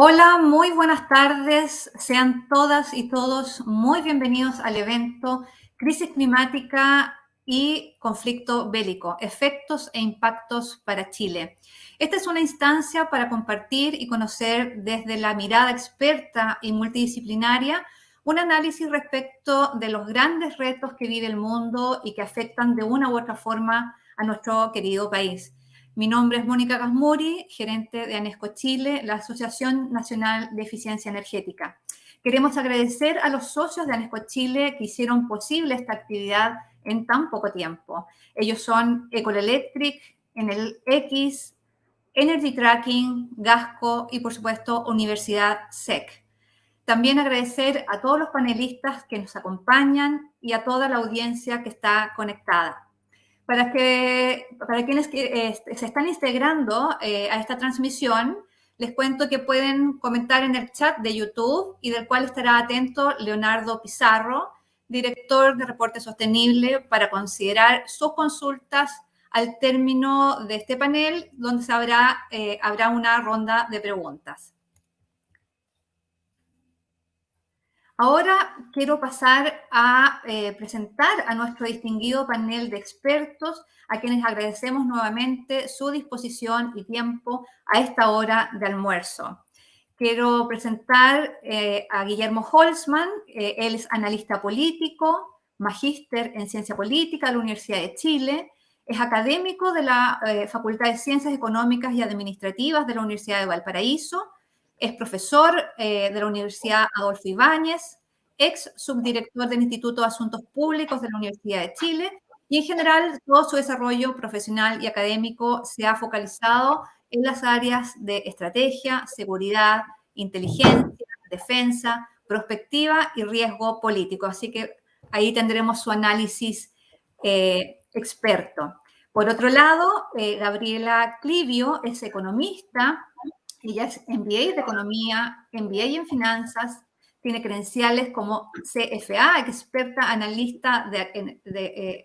Hola, muy buenas tardes. Sean todas y todos muy bienvenidos al evento Crisis climática y conflicto bélico, efectos e impactos para Chile. Esta es una instancia para compartir y conocer desde la mirada experta y multidisciplinaria un análisis respecto de los grandes retos que vive el mundo y que afectan de una u otra forma a nuestro querido país. Mi nombre es Mónica Gasmuri, gerente de ANESCO Chile, la Asociación Nacional de Eficiencia Energética. Queremos agradecer a los socios de ANESCO Chile que hicieron posible esta actividad en tan poco tiempo. Ellos son Ecoelectric, Enel X, Energy Tracking, Gasco y, por supuesto, Universidad SEC. También agradecer a todos los panelistas que nos acompañan y a toda la audiencia que está conectada. Para quienes se están integrando a esta transmisión, les cuento que pueden comentar en el chat de YouTube y del cual estará atento Leonardo Pizarro, director de Reporte Sostenible, para considerar sus consultas al término de este panel, donde habrá una ronda de preguntas. Ahora quiero pasar a presentar a nuestro distinguido panel de expertos, a quienes agradecemos nuevamente su disposición y tiempo a esta hora de almuerzo. Quiero presentar a Guillermo Holzman. Él es analista político, magíster en ciencia política de la Universidad de Chile, es académico de la Facultad de Ciencias Económicas y Administrativas de la Universidad de Valparaíso, es profesor de la Universidad Adolfo Ibáñez, ex subdirector del Instituto de Asuntos Públicos de la Universidad de Chile, y en general todo su desarrollo profesional y académico se ha focalizado en las áreas de estrategia, seguridad, inteligencia, defensa, prospectiva y riesgo político. Así que ahí tendremos su análisis experto. Por otro lado, Gabriela Clivio es economista. Ella es MBA de Economía, MBA en Finanzas, tiene credenciales como CFA, experta analista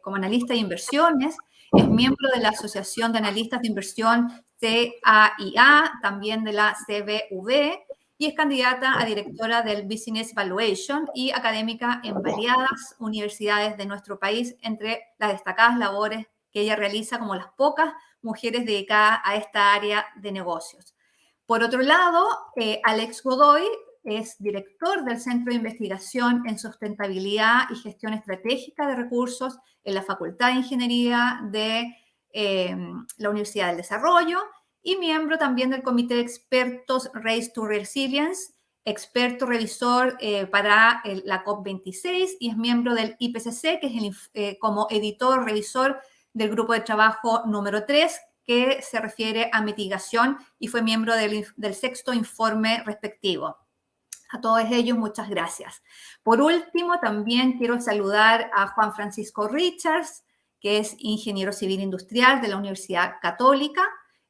como analista de inversiones, es miembro de la Asociación de Analistas de Inversión CAIA, también de la CBV, y es candidata a directora del Business Valuation y académica en variadas universidades de nuestro país, entre las destacadas labores que ella realiza como las pocas mujeres dedicadas a esta área de negocios. Por otro lado, Alex Godoy es director del Centro de Investigación en Sustentabilidad y Gestión Estratégica de Recursos en la Facultad de Ingeniería de la Universidad del Desarrollo y miembro también del Comité de Expertos Race to Resilience, experto revisor para la COP26 y es miembro del IPCC, que es como editor revisor del grupo de trabajo número 3, que se refiere a mitigación y fue miembro del sexto informe respectivo. A todos ellos, muchas gracias. Por último, también quiero saludar a Juan Francisco Richards, que es ingeniero civil industrial de la Universidad Católica.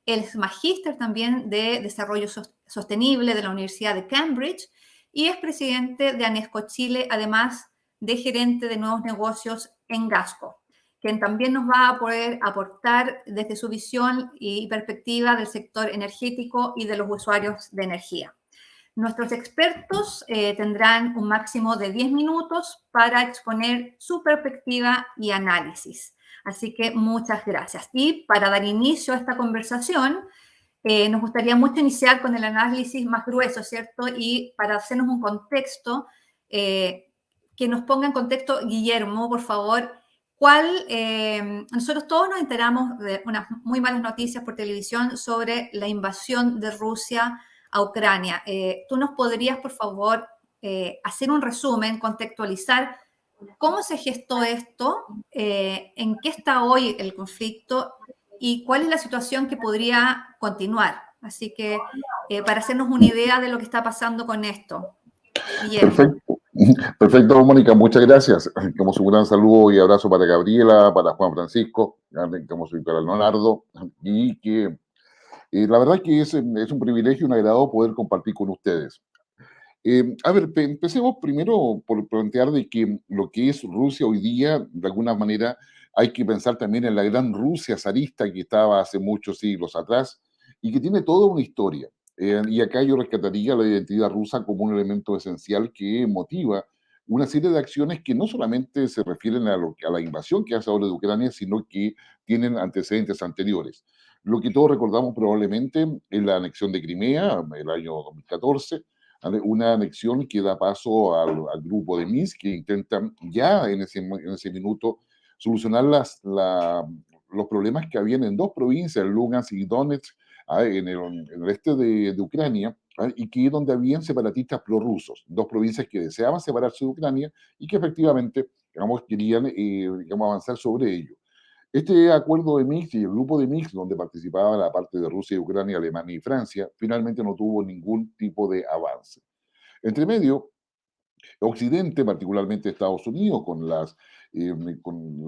Él es magíster también de Desarrollo Sostenible de la Universidad de Cambridge y es presidente de ANESCO Chile, además de gerente de nuevos negocios en Gasco, quien también nos va a poder aportar desde su visión y perspectiva del sector energético y de los usuarios de energía. Nuestros expertos tendrán un máximo de 10 minutos para exponer su perspectiva y análisis. Así que muchas gracias. Y para dar inicio a esta conversación, nos gustaría mucho iniciar con el análisis más grueso, ¿cierto? Y para hacernos un contexto, que nos ponga en contexto Guillermo, por favor. Nosotros todos nos enteramos de unas muy malas noticias por televisión sobre la invasión de Rusia a Ucrania. ¿Tú nos podrías, por favor, hacer un resumen, contextualizar cómo se gestó esto, en qué está hoy el conflicto y cuál es la situación que podría continuar? Así que para hacernos una idea de lo que está pasando con esto. Guillermo. Perfecto. Perfecto, Mónica, muchas gracias. Como un gran saludo y abrazo para Gabriela, para Juan Francisco, como soy para Leonardo, y que la verdad que es un privilegio y un agrado poder compartir con ustedes. A ver, empecemos primero por plantear de que lo que es Rusia hoy día, de alguna manera, hay que pensar también en la gran Rusia zarista que estaba hace muchos siglos atrás y que tiene toda una historia. Y acá yo rescataría la identidad rusa como un elemento esencial que motiva una serie de acciones que no solamente se refieren a la invasión que hace ahora de Ucrania, sino que tienen antecedentes anteriores. Lo que todos recordamos probablemente es la anexión de Crimea, el año 2014, ¿vale? Una anexión que da paso al grupo de Minsk, que intentan ya en ese minuto solucionar los problemas que habían en dos provincias, Lugansk y Donetsk, en el este de Ucrania, y que donde habían separatistas prorrusos, dos provincias que deseaban separarse de Ucrania y que efectivamente, digamos, querían digamos, avanzar sobre ello. Este acuerdo de Minsk y el grupo de Minsk, donde participaba la parte de Rusia y Ucrania, Alemania y Francia, finalmente no tuvo ningún tipo de avance. Entre medio, Occidente, particularmente Estados Unidos, con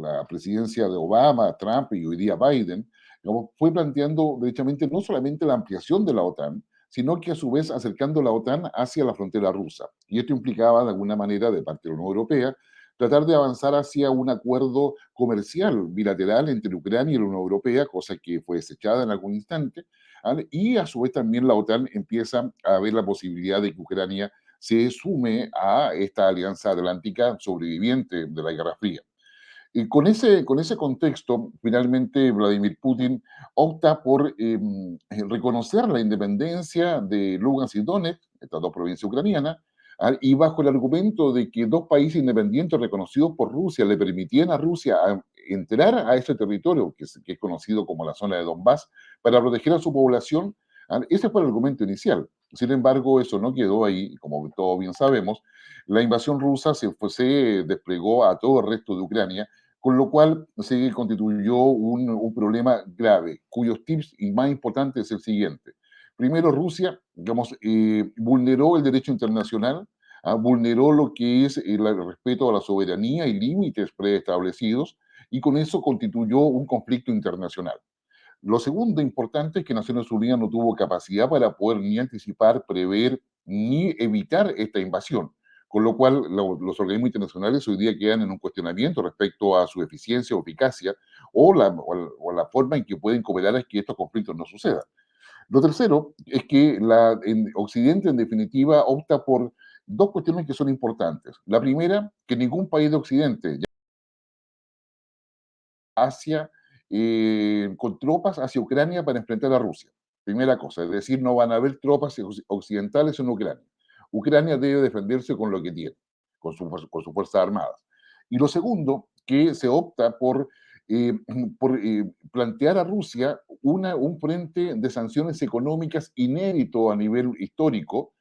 la presidencia de Obama, Trump y hoy día Biden, digamos, fue planteando derechamente no solamente la ampliación de la OTAN, sino que a su vez acercando la OTAN hacia la frontera rusa. Y esto implicaba, de alguna manera, de parte de la Unión Europea, tratar de avanzar hacia un acuerdo comercial bilateral entre Ucrania y la Unión Europea, cosa que fue desechada en algún instante, ¿vale? Y a su vez también la OTAN empieza a ver la posibilidad de que Ucrania se sume a esta alianza atlántica sobreviviente de la Guerra Fría. Y con ese contexto, finalmente Vladimir Putin opta por reconocer la independencia de Lugansk y Donetsk, estas dos provincias ucranianas, y bajo el argumento de que dos países independientes reconocidos por Rusia le permitían a Rusia entrar a ese territorio, que es conocido como la zona de Donbass, para proteger a su población. Ese fue el argumento inicial. Sin embargo, eso no quedó ahí, como todos bien sabemos. La invasión rusa se desplegó a todo el resto de Ucrania, con lo cual se constituyó un problema grave, cuyos tips y más importante es el siguiente. Primero, Rusia, digamos, vulneró el derecho internacional, vulneró lo que es el respeto a la soberanía y límites preestablecidos, y con eso constituyó un conflicto internacional. Lo segundo importante es que Naciones Unidas no tuvo capacidad para poder ni anticipar, prever, ni evitar esta invasión, con lo cual los organismos internacionales hoy día quedan en un cuestionamiento respecto a su eficiencia o eficacia o la forma en que pueden cooperar a que estos conflictos no sucedan. Lo tercero es que en Occidente, en definitiva, opta por dos cuestiones que son importantes. La primera, que ningún país de Occidente, hacia, con tropas hacia Ucrania para enfrentar a Rusia. Primera cosa, es decir, no van a haber tropas occidentales en Ucrania. Ucrania debe defenderse con lo que tiene, con sus fuerzas armadas. Y lo segundo, que se opta eh, por plantear a Rusia un frente de sanciones económicas inédito a nivel histórico,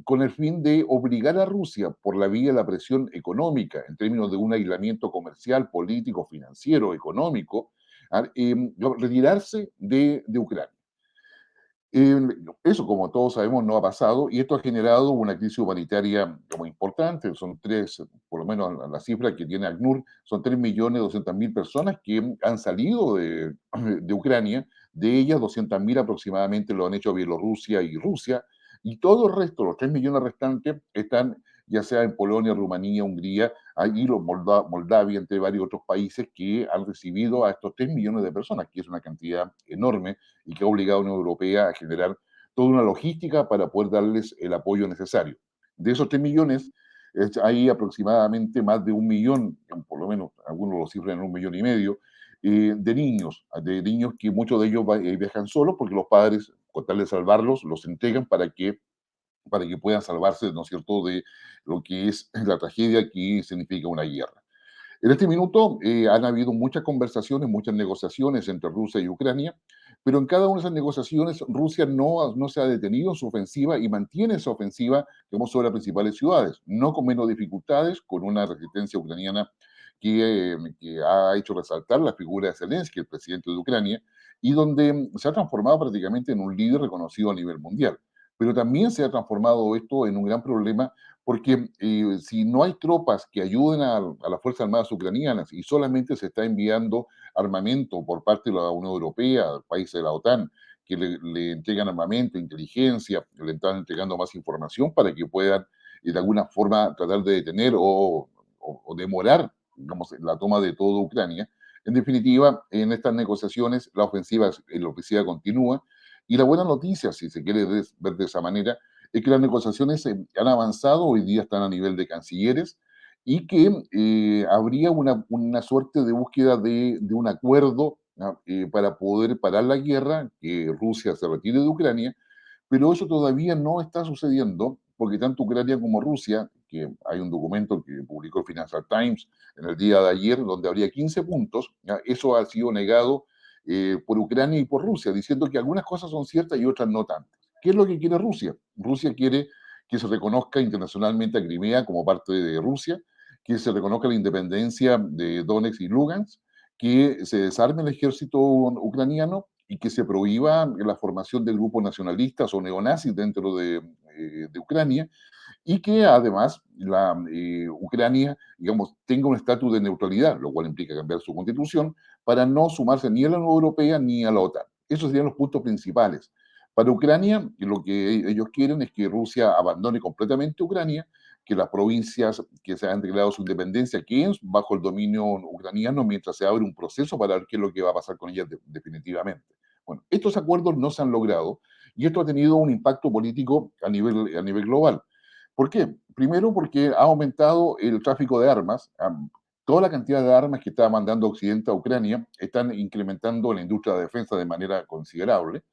con el fin de obligar a Rusia, por la vía de la presión económica, en términos de un aislamiento comercial, político, financiero, económico, retirarse de Ucrania. Eh, Eso, como todos sabemos, no ha pasado y esto ha generado una crisis humanitaria como importante. Son tres, por lo menos la cifra que tiene ACNUR, son 3.200.000 personas que han salido de Ucrania. De ellas, 200.000 aproximadamente lo han hecho Bielorrusia y Rusia. Y todo el resto, los 3 millones restantes, están ya sea en Polonia, Rumanía, Hungría, y Moldavia, entre varios otros países que han recibido a estos 3 millones de personas, que es una cantidad enorme y que ha obligado a la Unión Europea a generar toda una logística para poder darles el apoyo necesario. De esos 3 millones, hay aproximadamente más de 1 millón, por lo menos algunos lo cifran en 1,5 millones, de niños que muchos de ellos viajan solos porque los padres, con tal de salvarlos, los entregan para que puedan salvarse, ¿no es cierto?, de lo que es la tragedia que significa una guerra. En este minuto han habido muchas conversaciones, muchas negociaciones entre Rusia y Ucrania, pero en cada una de esas negociaciones Rusia no se ha detenido en su ofensiva y mantiene esa ofensiva, digamos, sobre las principales ciudades, no con menos dificultades, con una resistencia ucraniana que ha hecho resaltar la figura de Zelensky, el presidente de Ucrania, y donde se ha transformado prácticamente en un líder reconocido a nivel mundial. Pero también se ha transformado esto en un gran problema porque si no hay tropas que ayuden a las Fuerzas Armadas ucranianas y solamente se está enviando armamento por parte de la Unión Europea, países de la OTAN, que le entregan armamento, inteligencia, le están entregando más información para que puedan de alguna forma tratar de detener o demorar, digamos, la toma de toda Ucrania. En definitiva, en estas negociaciones la ofensiva continúa Y la buena noticia, si se quiere ver de esa manera, es que las negociaciones han avanzado, hoy día están a nivel de cancilleres, y que habría una suerte de búsqueda de un acuerdo para poder parar la guerra, que Rusia se retire de Ucrania, pero eso todavía no está sucediendo porque tanto Ucrania como Rusia, que hay un documento que publicó el Financial Times en el día de ayer, donde habría 15 puntos, ¿ya? Eso ha sido negado por Ucrania y por Rusia, diciendo que algunas cosas son ciertas y otras no tantas. ¿Qué es lo que quiere Rusia? Rusia quiere que se reconozca internacionalmente a Crimea como parte de Rusia, que se reconozca la independencia de Donetsk y Lugansk, que se desarme el ejército ucraniano y que se prohíba la formación de grupos nacionalistas o neonazis dentro de Ucrania, y que además Ucrania, digamos, tenga un estatus de neutralidad, lo cual implica cambiar su constitución para no sumarse ni a la Unión Europea ni a la OTAN. Esos serían los puntos principales. Para Ucrania, lo que ellos quieren es que Rusia abandone completamente Ucrania, que las provincias que se han declarado su independencia queden bajo el dominio ucraniano mientras se abre un proceso para ver qué es lo que va a pasar con ellas definitivamente. Bueno, estos acuerdos no se han logrado y esto ha tenido un impacto político a nivel global. ¿Por qué? Primero porque ha aumentado el tráfico de armas. Toda la cantidad de armas que está mandando Occidente a Ucrania están incrementando la industria de defensa de manera considerable.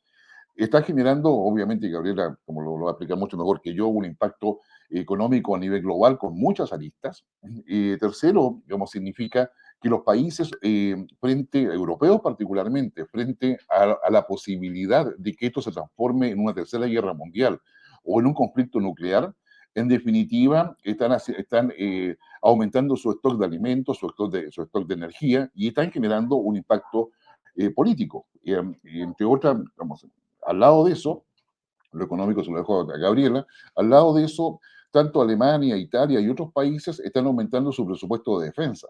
Está generando, obviamente, Gabriela, como lo va a explicar mucho mejor que yo, un impacto económico a nivel global con muchas aristas. Tercero, digamos, significa que los países, europeos particularmente, frente a la posibilidad de que esto se transforme en una tercera guerra mundial o en un conflicto nuclear, en definitiva, están aumentando su stock de alimentos, su stock de energía y están generando un impacto político. Entre otras, vamos, al lado de eso, lo económico se lo dejo a Gabriela, al lado de eso, tanto Alemania, Italia y otros países están aumentando su presupuesto de defensa.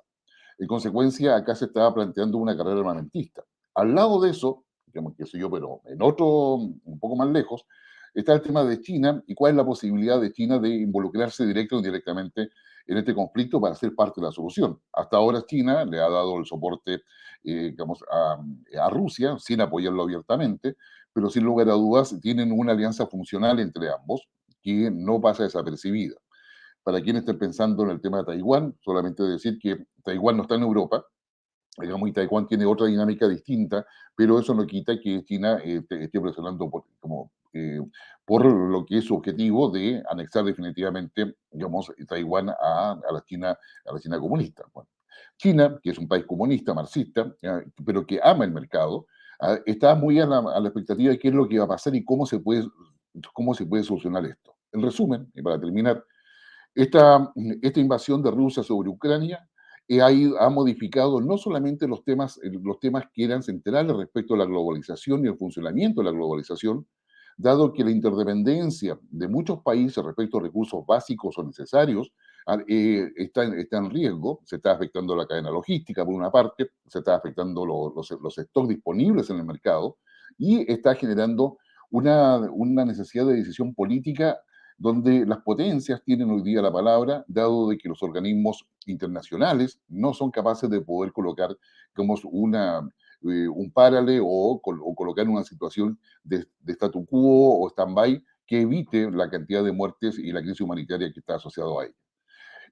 En consecuencia, acá se estaba planteando una carrera armamentista. Al lado de eso, digamos, qué sé yo, pero en otro, un poco más lejos, está el tema de China y cuál es la posibilidad de China de involucrarse directo o indirectamente en este conflicto para ser parte de la solución. Hasta ahora China le ha dado el soporte digamos, a Rusia sin apoyarlo abiertamente, pero sin lugar a dudas tienen una alianza funcional entre ambos que no pasa desapercibida. Para quienes estén pensando en el tema de Taiwán, solamente decir que Taiwán no está en Europa, digamos, y Taiwán tiene otra dinámica distinta, pero eso no quita que China esté presionando por lo que es su objetivo de anexar definitivamente, digamos, Taiwán a la China comunista. Bueno, China, que es un país comunista, marxista, pero que ama el mercado, está muy a la expectativa de qué es lo que va a pasar y cómo se puede solucionar esto. En resumen, y para terminar, esta invasión de Rusia sobre Ucrania ha modificado no solamente los temas que eran centrales respecto a la globalización y el funcionamiento de la globalización, dado que la interdependencia de muchos países respecto a recursos básicos o necesarios está en riesgo, se está afectando la cadena logística por una parte, se está afectando los stocks disponibles en el mercado y está generando una necesidad de decisión política donde las potencias tienen hoy día la palabra, dado de que los organismos internacionales no son capaces de poder colocar como un paralelo o colocar una situación de statu quo o stand-by que evite la cantidad de muertes y la crisis humanitaria que está asociado a ello.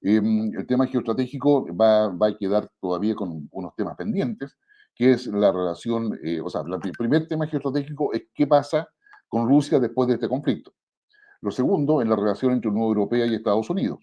El tema geoestratégico va a quedar todavía con unos temas pendientes, que es la relación, o sea, el primer tema geoestratégico es qué pasa con Rusia después de este conflicto. Lo segundo, en la relación entre Unión Europea y Estados Unidos.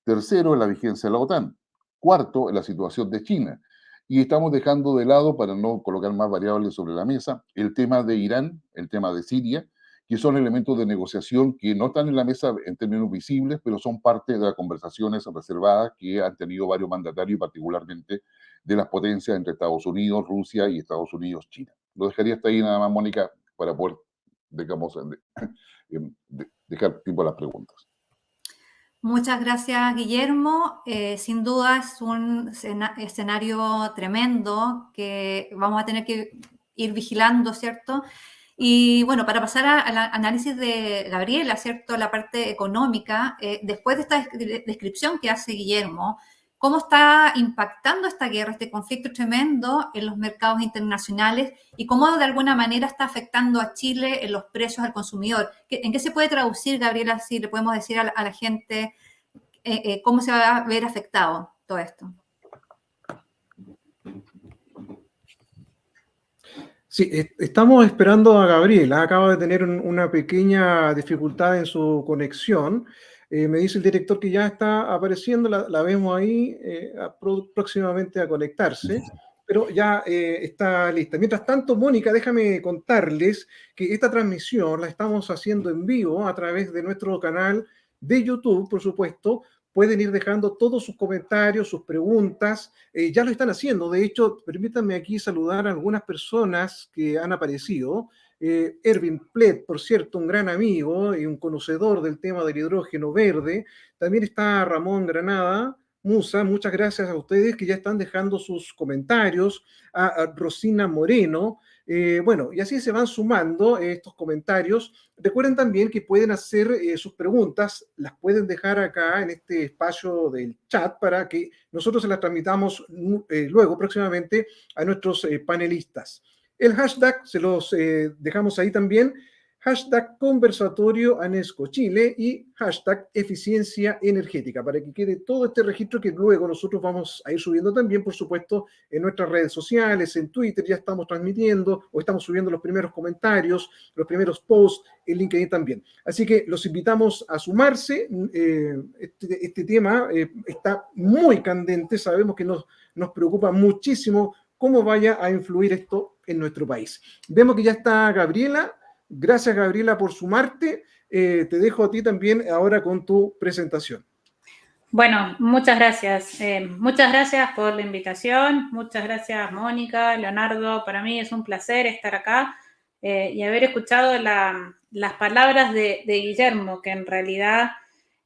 Tercero, en la vigencia de la OTAN. Cuarto, en la situación de China. Y estamos dejando de lado, para no colocar más variables sobre la mesa, el tema de Irán, el tema de Siria, que son elementos de negociación que no están en la mesa en términos visibles, pero son parte de las conversaciones reservadas que han tenido varios mandatarios, particularmente de las potencias entre Estados Unidos, Rusia y Estados Unidos, China. Lo dejaría hasta ahí nada más, Mónica, para poder, digamos, dejar tiempo a las preguntas. Muchas gracias, Guillermo. Sin duda es un escenario tremendo que vamos a tener que ir vigilando, ¿cierto? Y bueno, para pasar al análisis de Gabriela, ¿cierto? La parte económica, después de esta descripción que hace Guillermo, cómo está impactando esta guerra, este conflicto tremendo en los mercados internacionales y cómo de alguna manera está afectando a Chile en los precios al consumidor. ¿En qué se puede traducir, Gabriela, si le podemos decir a la gente cómo se va a ver afectado todo esto? Sí, estamos esperando a Gabriela. Acaba de tener una pequeña dificultad en su conexión. Me dice el director que ya está apareciendo, la vemos ahí próximamente a conectarse, pero ya está lista. Mientras tanto, Mónica, déjame contarles que esta transmisión la estamos haciendo en vivo a través de nuestro canal de YouTube, por supuesto. Pueden ir dejando todos sus comentarios, sus preguntas. Ya lo están haciendo. De hecho, permítanme aquí saludar a algunas personas que han aparecido. Erwin Plet, por cierto, un gran amigo y un conocedor del tema del hidrógeno verde. También está Ramón Granada. Musa, muchas gracias a ustedes que ya están dejando sus comentarios. A Rosina Moreno. Bueno, y así se van sumando estos comentarios. Recuerden también que pueden hacer sus preguntas, las pueden dejar acá en este espacio del chat para que nosotros se las transmitamos luego, próximamente, a nuestros panelistas. El hashtag se los dejamos ahí también, hashtag conversatorio ANESCO Chile y hashtag eficiencia energética, para que quede todo este registro que luego nosotros vamos a ir subiendo también, por supuesto, en nuestras redes sociales, en Twitter ya estamos transmitiendo o estamos subiendo los primeros comentarios, los primeros posts, en LinkedIn también. Así que los invitamos a sumarse. Este tema está muy candente, sabemos que nos preocupa muchísimo cómo vaya a influir esto en nuestro país. Vemos que ya está Gabriela. Gracias, Gabriela, por sumarte. Te dejo a ti también ahora con tu presentación. Bueno, muchas gracias. Muchas gracias por la invitación. Muchas gracias, Mónica, Leonardo. Para mí es un placer estar acá y haber escuchado las palabras de Guillermo, que en realidad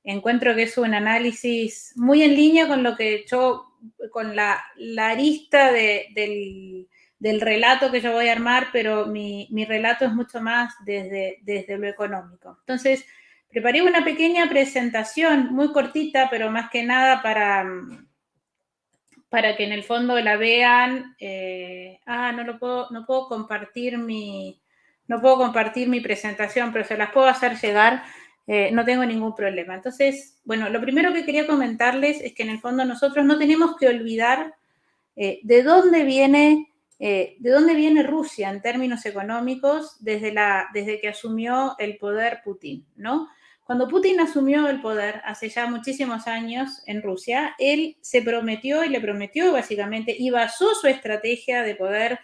encuentro que es un análisis muy en línea con lo que yo, con la arista del relato que yo voy a armar, pero mi relato es mucho más desde lo económico. Entonces, preparé una pequeña presentación, muy cortita, pero más que nada para que en el fondo la vean. No puedo compartir mi presentación, pero se las puedo hacer llegar. No tengo ningún problema. Entonces, bueno, lo primero que quería comentarles es que en el fondo nosotros no tenemos que olvidar de dónde viene Rusia en términos económicos desde que asumió el poder Putin, ¿no? Cuando Putin asumió el poder hace ya muchísimos años en Rusia, él se prometió y le prometió básicamente y basó su estrategia de poder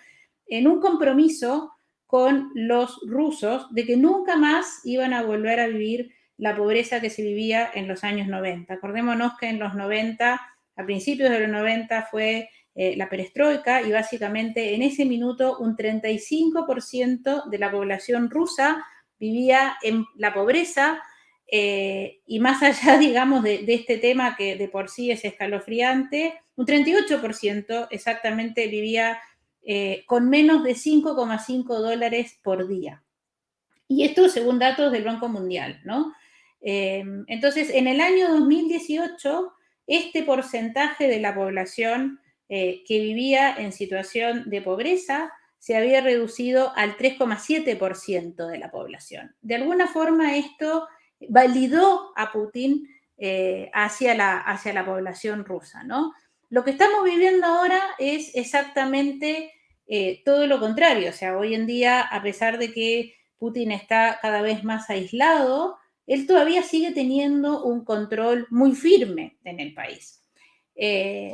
en un compromiso con los rusos de que nunca más iban a volver a vivir la pobreza que se vivía en los años 90. Acordémonos que en los 90, a principios de los 90 fue la perestroika y básicamente en ese minuto un 35% de la población rusa vivía en la pobreza y más allá, digamos, de este tema que de por sí es escalofriante, un 38% exactamente vivía con menos de $5,5 por día. Y esto según datos del Banco Mundial, ¿no? Entonces, en el año 2018, este porcentaje de la población que vivía en situación de pobreza se había reducido al 3,7% de la población. De alguna forma, esto validó a Putin hacia la población rusa, ¿no? Lo que estamos viviendo ahora es exactamente todo lo contrario. O sea, hoy en día, a pesar de que Putin está cada vez más aislado, él todavía sigue teniendo un control muy firme en el país.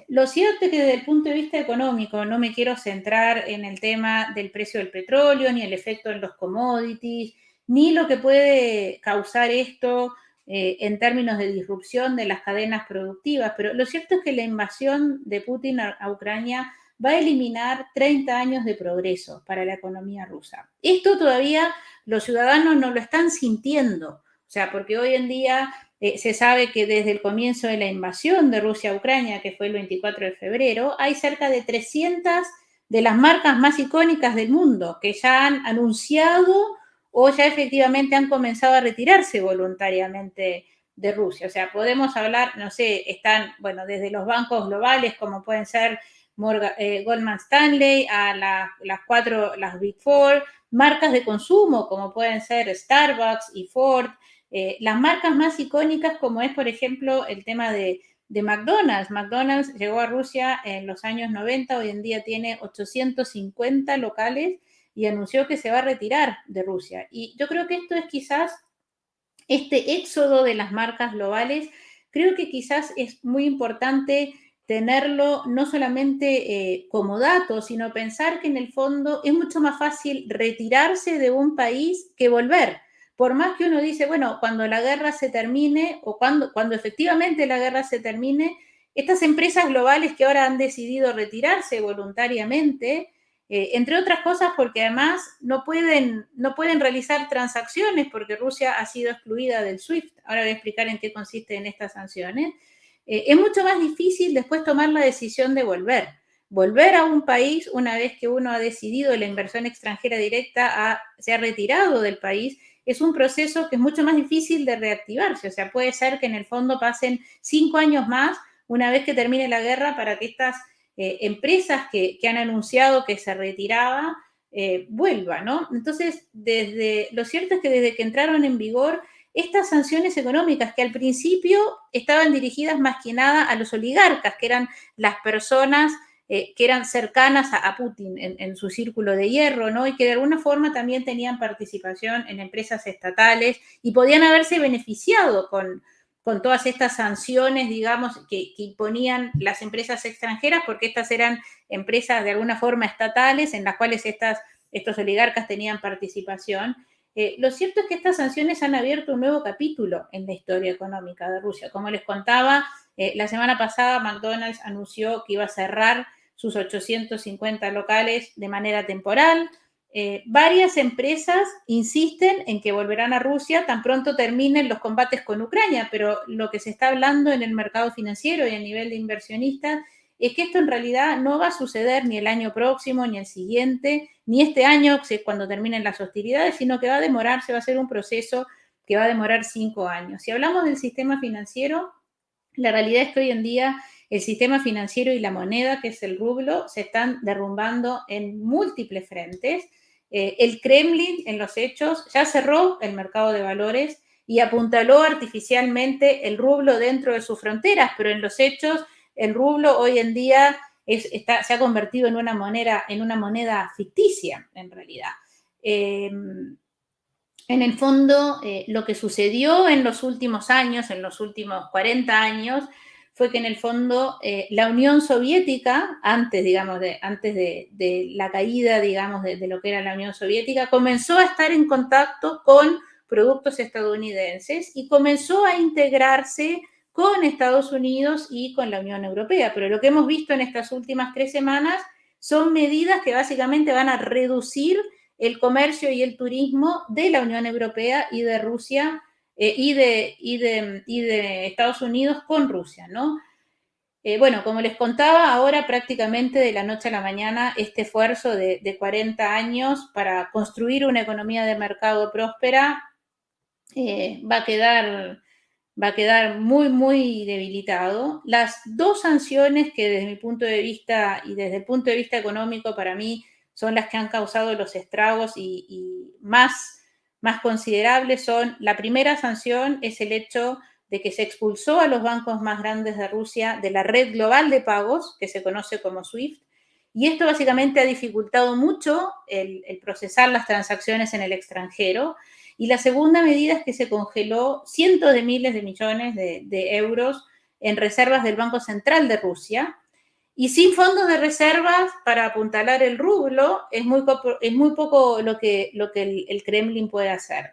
Lo cierto es que desde el punto de vista económico no me quiero centrar en el tema del precio del petróleo, ni el efecto en los commodities, ni lo que puede causar esto en términos de disrupción de las cadenas productivas, pero lo cierto es que la invasión de Putin a Ucrania va a eliminar 30 años de progreso para la economía rusa. Esto todavía los ciudadanos no lo están sintiendo, o sea, porque hoy en día se sabe que desde el comienzo de la invasión de Rusia a Ucrania, que fue el 24 de febrero, hay cerca de 300 de las marcas más icónicas del mundo que ya han anunciado o ya efectivamente han comenzado a retirarse voluntariamente de Rusia. O sea, podemos hablar, no sé, están, bueno, desde los bancos globales como pueden ser Goldman Stanley, a las Big Four, marcas de consumo como pueden ser Starbucks y Ford, las marcas más icónicas como es, por ejemplo, el tema de McDonald's. McDonald's llegó a Rusia en los años 90, hoy en día tiene 850 locales y anunció que se va a retirar de Rusia. Y yo creo que esto es quizás, este éxodo de las marcas globales, creo que quizás es muy importante tenerlo no solamente como dato, sino pensar que en el fondo es mucho más fácil retirarse de un país que volver. Por más que uno dice, bueno, cuando la guerra se termine o cuando efectivamente la guerra se termine, estas empresas globales que ahora han decidido retirarse voluntariamente, entre otras cosas porque además no pueden realizar transacciones porque Rusia ha sido excluida del SWIFT. Ahora voy a explicar en qué consisten estas sanciones. Es mucho más difícil después tomar la decisión de volver. Volver a un país una vez que uno ha decidido la inversión extranjera directa, se ha retirado del país, es un proceso que es mucho más difícil de reactivarse. O sea, puede ser que en el fondo pasen 5 años más una vez que termine la guerra para que estas empresas que han anunciado que se retiraba vuelvan, ¿no? Entonces, lo cierto es que desde que entraron en vigor estas sanciones económicas que al principio estaban dirigidas más que nada a los oligarcas, que eran las personas que eran cercanas a Putin en su círculo de hierro, ¿no? Y que de alguna forma también tenían participación en empresas estatales y podían haberse beneficiado con todas estas sanciones, digamos, que imponían las empresas extranjeras, porque estas eran empresas de alguna forma estatales en las cuales estos oligarcas tenían participación. Lo cierto es que estas sanciones han abierto un nuevo capítulo en la historia económica de Rusia. Como les contaba, la semana pasada McDonald's anunció que iba a cerrar sus 850 locales de manera temporal. Varias empresas insisten en que volverán a Rusia tan pronto terminen los combates con Ucrania, pero lo que se está hablando en el mercado financiero y a nivel de inversionistas es que esto en realidad no va a suceder ni el año próximo, ni el siguiente, ni este año, cuando terminen las hostilidades, sino que va a demorarse, va a ser un proceso que va a demorar 5 años. Si hablamos del sistema financiero, la realidad es que hoy en día el sistema financiero y la moneda, que es el rublo, se están derrumbando en múltiples frentes. El Kremlin, en los hechos, ya cerró el mercado de valores y apuntaló artificialmente el rublo dentro de sus fronteras, pero en los hechos el rublo hoy en día se ha convertido en una moneda ficticia, en realidad. En el fondo, lo que sucedió en los últimos años, en los últimos 40 años, fue que en el fondo la Unión Soviética, antes de la caída, digamos, de lo que era la Unión Soviética, comenzó a estar en contacto con productos estadounidenses y comenzó a integrarse con Estados Unidos y con la Unión Europea. Pero lo que hemos visto en estas últimas 3 semanas son medidas que básicamente van a reducir el comercio y el turismo de la Unión Europea y de Rusia y de Estados Unidos con Rusia, ¿no? Bueno, como les contaba, ahora prácticamente de la noche a la mañana este esfuerzo de 40 años para construir una economía de mercado próspera va a quedar muy, muy debilitado. Las 2 sanciones que desde mi punto de vista y desde el punto de vista económico para mí son las que han causado los estragos y más considerables son, la primera sanción es el hecho de que se expulsó a los bancos más grandes de Rusia de la red global de pagos, que se conoce como SWIFT, y esto básicamente ha dificultado mucho el procesar las transacciones en el extranjero. Y la segunda medida es que se congeló cientos de miles de millones de euros en reservas del Banco Central de Rusia. Y sin fondos de reservas para apuntalar el rublo, es muy poco lo que el Kremlin puede hacer.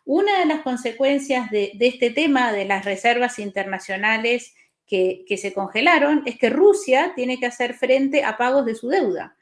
Una de las consecuencias de este tema de las reservas internacionales que se congelaron es que Rusia tiene que hacer frente a pagos de su deuda.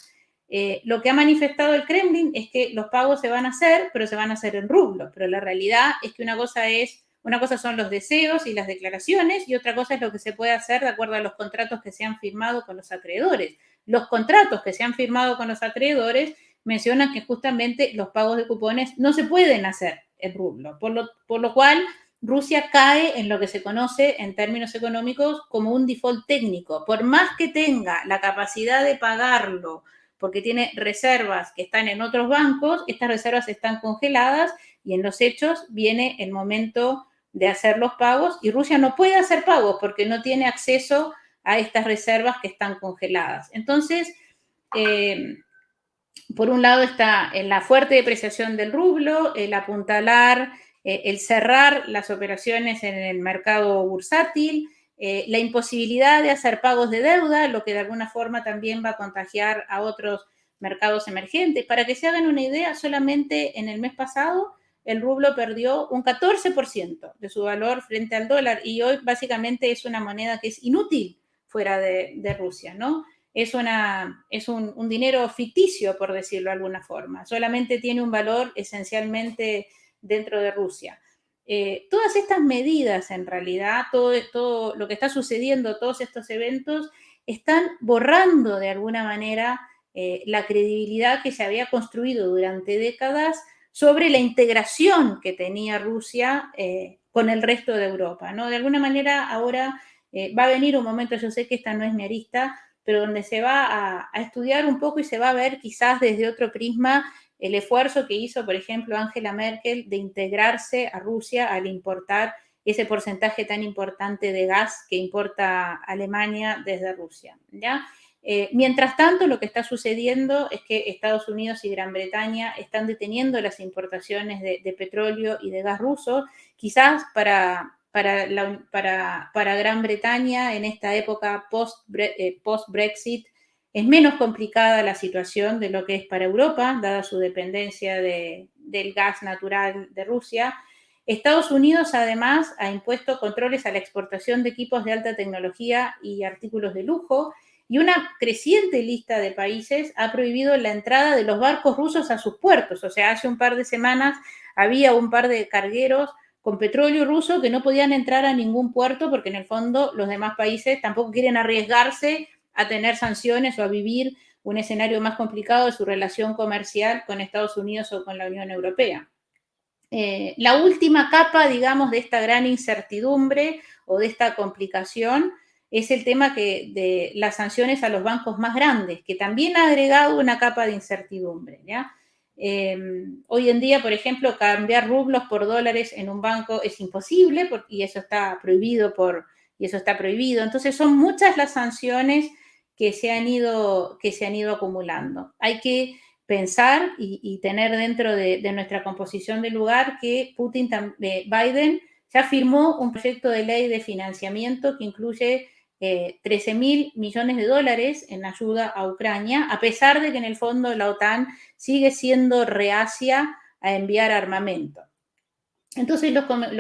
Lo que ha manifestado el Kremlin es que los pagos se van a hacer, pero se van a hacer en rublos. Pero la realidad es que una cosa son los deseos y las declaraciones y otra cosa es lo que se puede hacer de acuerdo a los contratos que se han firmado con los acreedores. Los contratos que se han firmado con los acreedores mencionan que justamente los pagos de cupones no se pueden hacer en rublo, por lo cual Rusia cae en lo que se conoce en términos económicos como un default técnico. Por más que tenga la capacidad de pagarlo, porque tiene reservas que están en otros bancos, estas reservas están congeladas y en los hechos viene el momento de hacer los pagos y Rusia no puede hacer pagos porque no tiene acceso a estas reservas que están congeladas. Entonces, por un lado está la fuerte depreciación del rublo, el apuntalar, el cerrar las operaciones en el mercado bursátil, la imposibilidad de hacer pagos de deuda, lo que de alguna forma también va a contagiar a otros mercados emergentes. Para que se hagan una idea, solamente en el mes pasado el rublo perdió un 14% de su valor frente al dólar y hoy básicamente es una moneda que es inútil fuera de Rusia, ¿no? Es un dinero ficticio, por decirlo de alguna forma. Solamente tiene un valor esencialmente dentro de Rusia. Todas estas medidas, en realidad, todo lo que está sucediendo, todos estos eventos, están borrando de alguna manera la credibilidad que se había construido durante décadas sobre la integración que tenía Rusia con el resto de Europa, ¿no? De alguna manera ahora va a venir un momento, yo sé que esta no es mi arista, pero donde se va a estudiar un poco y se va a ver quizás desde otro prisma el esfuerzo que hizo, por ejemplo, Angela Merkel de integrarse a Rusia al importar ese porcentaje tan importante de gas que importa Alemania desde Rusia, ¿ya? Mientras tanto, lo que está sucediendo es que Estados Unidos y Gran Bretaña están deteniendo las importaciones de petróleo y de gas ruso, quizás para Gran Bretaña en esta época post-Brexit es menos complicada la situación de lo que es para Europa, dada su dependencia del gas natural de Rusia. Estados Unidos, además, ha impuesto controles a la exportación de equipos de alta tecnología y artículos de lujo, y una creciente lista de países ha prohibido la entrada de los barcos rusos a sus puertos. O sea, hace un par de semanas había un par de cargueros con petróleo ruso que no podían entrar a ningún puerto porque en el fondo los demás países tampoco quieren arriesgarse a tener sanciones o a vivir un escenario más complicado de su relación comercial con Estados Unidos o con la Unión Europea. La última capa, digamos, de esta gran incertidumbre o de esta complicación es el tema de las sanciones a los bancos más grandes, que también ha agregado una capa de incertidumbre, ¿ya? Hoy en día, por ejemplo, cambiar rublos por dólares en un banco es imposible y eso está prohibido Entonces, son muchas las sanciones que se han ido acumulando. Hay que pensar y tener dentro de nuestra composición de lugar que Biden ya firmó un proyecto de ley de financiamiento que incluye 13.000 millones de dólares en ayuda a Ucrania, a pesar de que en el fondo la OTAN sigue siendo reacia a enviar armamento. Entonces,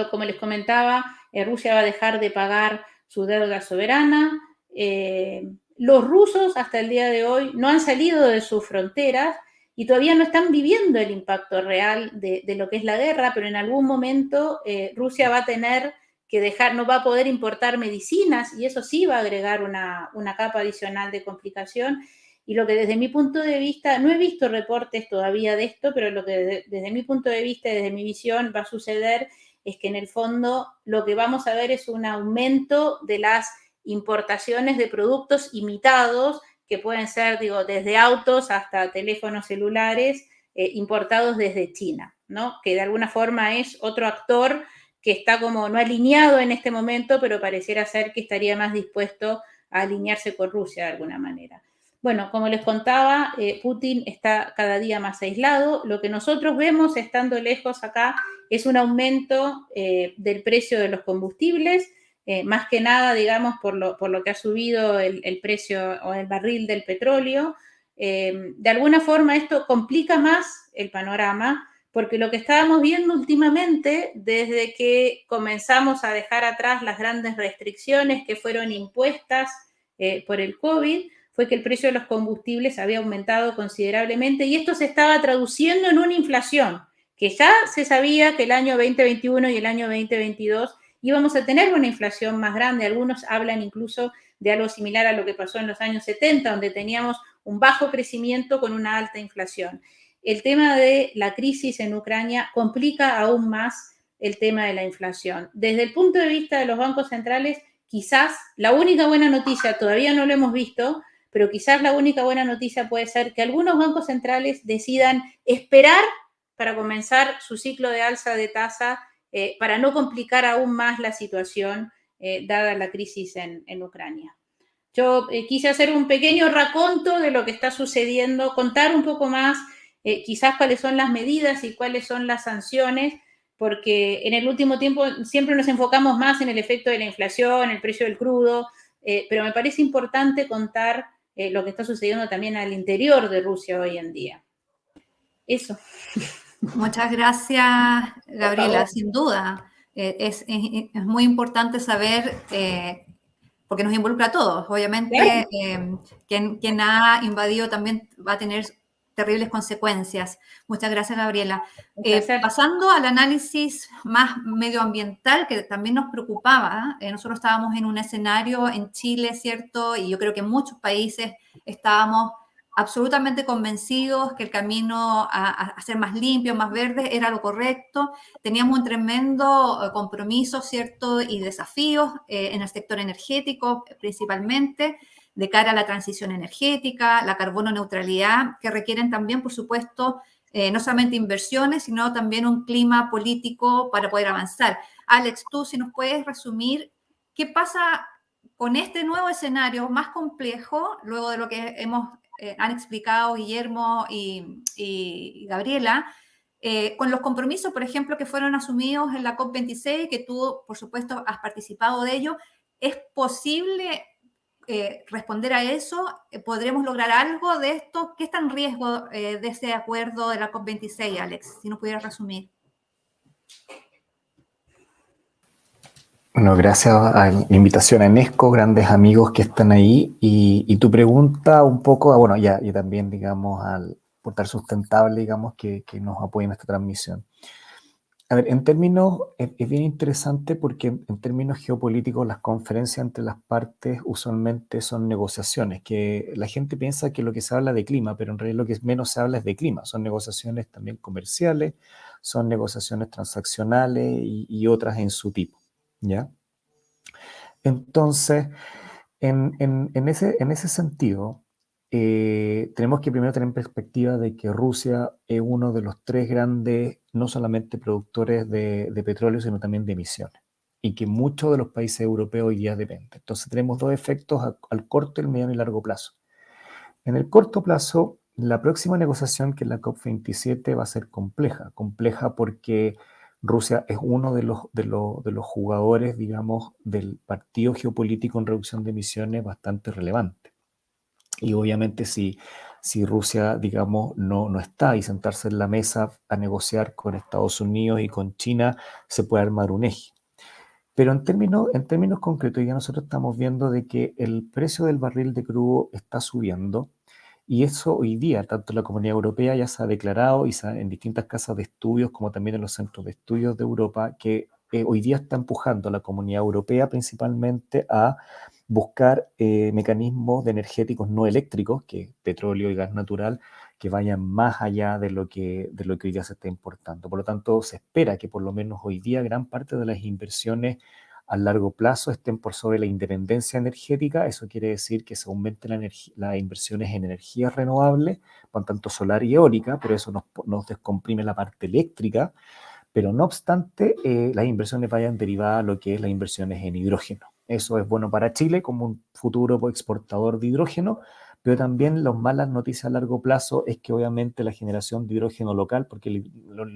como les comentaba, Rusia va a dejar de pagar su deuda soberana. Los rusos hasta el día de hoy no han salido de sus fronteras y todavía no están viviendo el impacto real de lo que es la guerra, pero en algún momento Rusia va a tener que no va a poder importar medicinas y eso sí va a agregar una capa adicional de complicación. Y lo que desde mi punto de vista, no he visto reportes todavía de esto, pero lo que desde mi punto de vista, desde mi visión, va a suceder es que en el fondo lo que vamos a ver es un aumento de las importaciones de productos imitados, que pueden ser, desde autos hasta teléfonos celulares, importados desde China, ¿no? Que de alguna forma es otro actor que está como no alineado en este momento, pero pareciera ser que estaría más dispuesto a alinearse con Rusia de alguna manera. Bueno, como les contaba, Putin está cada día más aislado. Lo que nosotros vemos estando lejos acá es un aumento del precio de los combustibles, más que nada, digamos, por lo que ha subido el precio o el barril del petróleo. De alguna forma esto complica más el panorama, porque lo que estábamos viendo últimamente, desde que comenzamos a dejar atrás las grandes restricciones que fueron impuestas por el COVID, fue que el precio de los combustibles había aumentado considerablemente y esto se estaba traduciendo en una inflación, que ya se sabía que el año 2021 y el año 2022 íbamos a tener una inflación más grande. Algunos hablan incluso de algo similar a lo que pasó en los años 70, donde teníamos un bajo crecimiento con una alta inflación. El tema de la crisis en Ucrania complica aún más el tema de la inflación. Desde el punto de vista de los bancos centrales, quizás la única buena noticia, todavía no lo hemos visto, pero quizás la única buena noticia puede ser que algunos bancos centrales decidan esperar para comenzar su ciclo de alza de tasa para no complicar aún más la situación dada la crisis en Ucrania. Yo quise hacer un pequeño raconto de lo que está sucediendo, contar un poco más quizás cuáles son las medidas y cuáles son las sanciones, porque en el último tiempo siempre nos enfocamos más en el efecto de la inflación, el precio del crudo, pero me parece importante contar lo que está sucediendo también al interior de Rusia hoy en día. Eso. Muchas gracias, Gabriela. Sin duda, es muy importante saber, porque nos involucra a todos. Obviamente, quien ha invadido también va a tener terribles consecuencias. Muchas gracias, Gabriela. Pasando al análisis más medioambiental, que también nos preocupaba, nosotros estábamos en un escenario en Chile, ¿cierto? Y yo creo que en muchos países estábamos absolutamente convencidos que el camino a ser más limpio, más verde, era lo correcto. Teníamos un tremendo compromiso, ¿cierto? Y desafíos en el sector energético, principalmente, de cara a la transición energética, la carbono neutralidad, que requieren también, por supuesto, no solamente inversiones, sino también un clima político para poder avanzar. Alex, tú si nos puedes resumir qué pasa con este nuevo escenario más complejo, luego de lo que han explicado Guillermo y Gabriela, con los compromisos, por ejemplo, que fueron asumidos en la COP26, que tú, por supuesto, has participado de ello. ¿Es posible responder a eso? ¿Podremos lograr algo de esto? ¿Qué está en riesgo de ese acuerdo de la COP26, Alex? Si nos pudieras resumir. Bueno, gracias a la invitación a Enesco, grandes amigos que están ahí, y tu pregunta un poco, bueno, y también, digamos, al portal sustentable, digamos, que nos apoya en esta transmisión. A ver, en términos, es bien interesante porque en términos geopolíticos las conferencias entre las partes usualmente son negociaciones, que la gente piensa que lo que se habla de clima, pero en realidad lo que menos se habla es de clima, son negociaciones también comerciales, son negociaciones transaccionales y otras en su tipo. ¿Ya? Entonces, en ese sentido, tenemos que primero tener en perspectiva de que Rusia es uno de los 3 grandes, no solamente productores de petróleo, sino también de emisiones, y que muchos de los países europeos hoy día dependen. Entonces tenemos 2 efectos al corto, el mediano y largo plazo. En el corto plazo, la próxima negociación, que es la COP27, va a ser compleja porque Rusia es uno de los jugadores, digamos, del partido geopolítico en reducción de emisiones bastante relevante. Y obviamente si Rusia, digamos, no está y sentarse en la mesa a negociar con Estados Unidos y con China, se puede armar un eje. Pero en términos concretos, ya nosotros estamos viendo de que el precio del barril de crudo está subiendo. Y eso hoy día, tanto la Comunidad Europea ya se ha declarado y en distintas casas de estudios, como también en los centros de estudios de Europa, que hoy día está empujando a la Comunidad Europea principalmente a buscar mecanismos de energéticos no eléctricos, que es petróleo y gas natural, que vayan más allá de lo que hoy día se está importando. Por lo tanto, se espera que por lo menos hoy día gran parte de las inversiones a largo plazo estén por sobre la independencia energética. Eso quiere decir que se aumenten las inversiones en energías renovables, por tanto solar y eólica, pero eso nos descomprime la parte eléctrica. Pero no obstante, las inversiones vayan derivadas a lo que es las inversiones en hidrógeno. Eso es bueno para Chile como un futuro exportador de hidrógeno, pero también las malas noticias a largo plazo es que obviamente la generación de hidrógeno local, porque el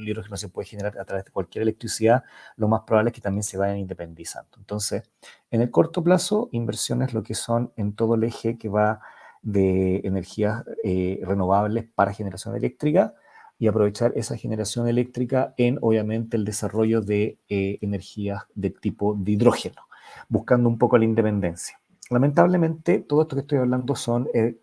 hidrógeno se puede generar a través de cualquier electricidad, lo más probable es que también se vayan independizando. Entonces, en el corto plazo, inversiones lo que son en todo el eje que va de energías renovables para generación eléctrica, y aprovechar esa generación eléctrica en, obviamente, el desarrollo de energías de tipo de hidrógeno, buscando un poco la independencia. Lamentablemente, todo esto que estoy hablando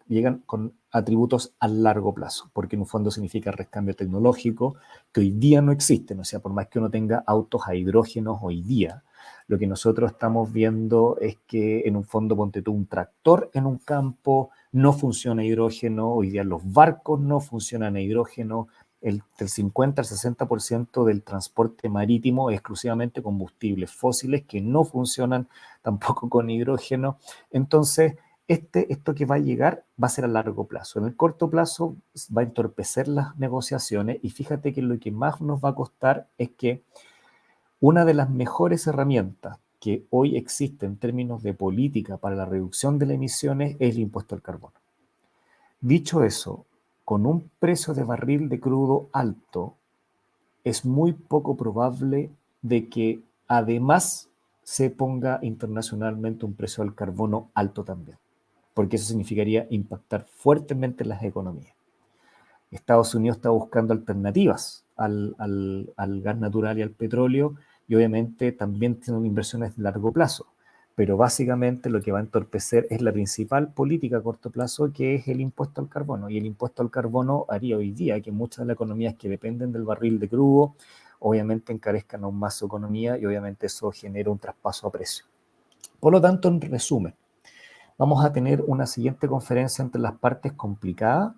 llegan con atributos a largo plazo, porque en un fondo significa recambio tecnológico que hoy día no existen. O sea, por más que uno tenga autos a hidrógenos hoy día, lo que nosotros estamos viendo es que en un fondo, ponte tú, un tractor en un campo no funciona a hidrógeno, hoy día los barcos no funcionan a hidrógeno, del 50 al 60% del transporte marítimo es exclusivamente combustibles fósiles que no funcionan tampoco con hidrógeno. Entonces, esto que va a llegar va a ser a largo plazo. En el corto plazo va a entorpecer las negociaciones y fíjate que lo que más nos va a costar es que una de las mejores herramientas que hoy existe en términos de política para la reducción de las emisiones es el impuesto al carbono. Dicho eso, con un precio de barril de crudo alto, es muy poco probable de que además se ponga internacionalmente un precio del carbono alto también, porque eso significaría impactar fuertemente en las economías. Estados Unidos está buscando alternativas al gas natural y al petróleo y obviamente también tienen inversiones de largo plazo, pero básicamente lo que va a entorpecer es la principal política a corto plazo, que es el impuesto al carbono, y el impuesto al carbono haría hoy día que muchas de las economías que dependen del barril de crudo obviamente encarezcan aún más su economía y obviamente eso genera un traspaso a precio. Por lo tanto, en resumen, vamos a tener una siguiente conferencia entre las partes complicadas,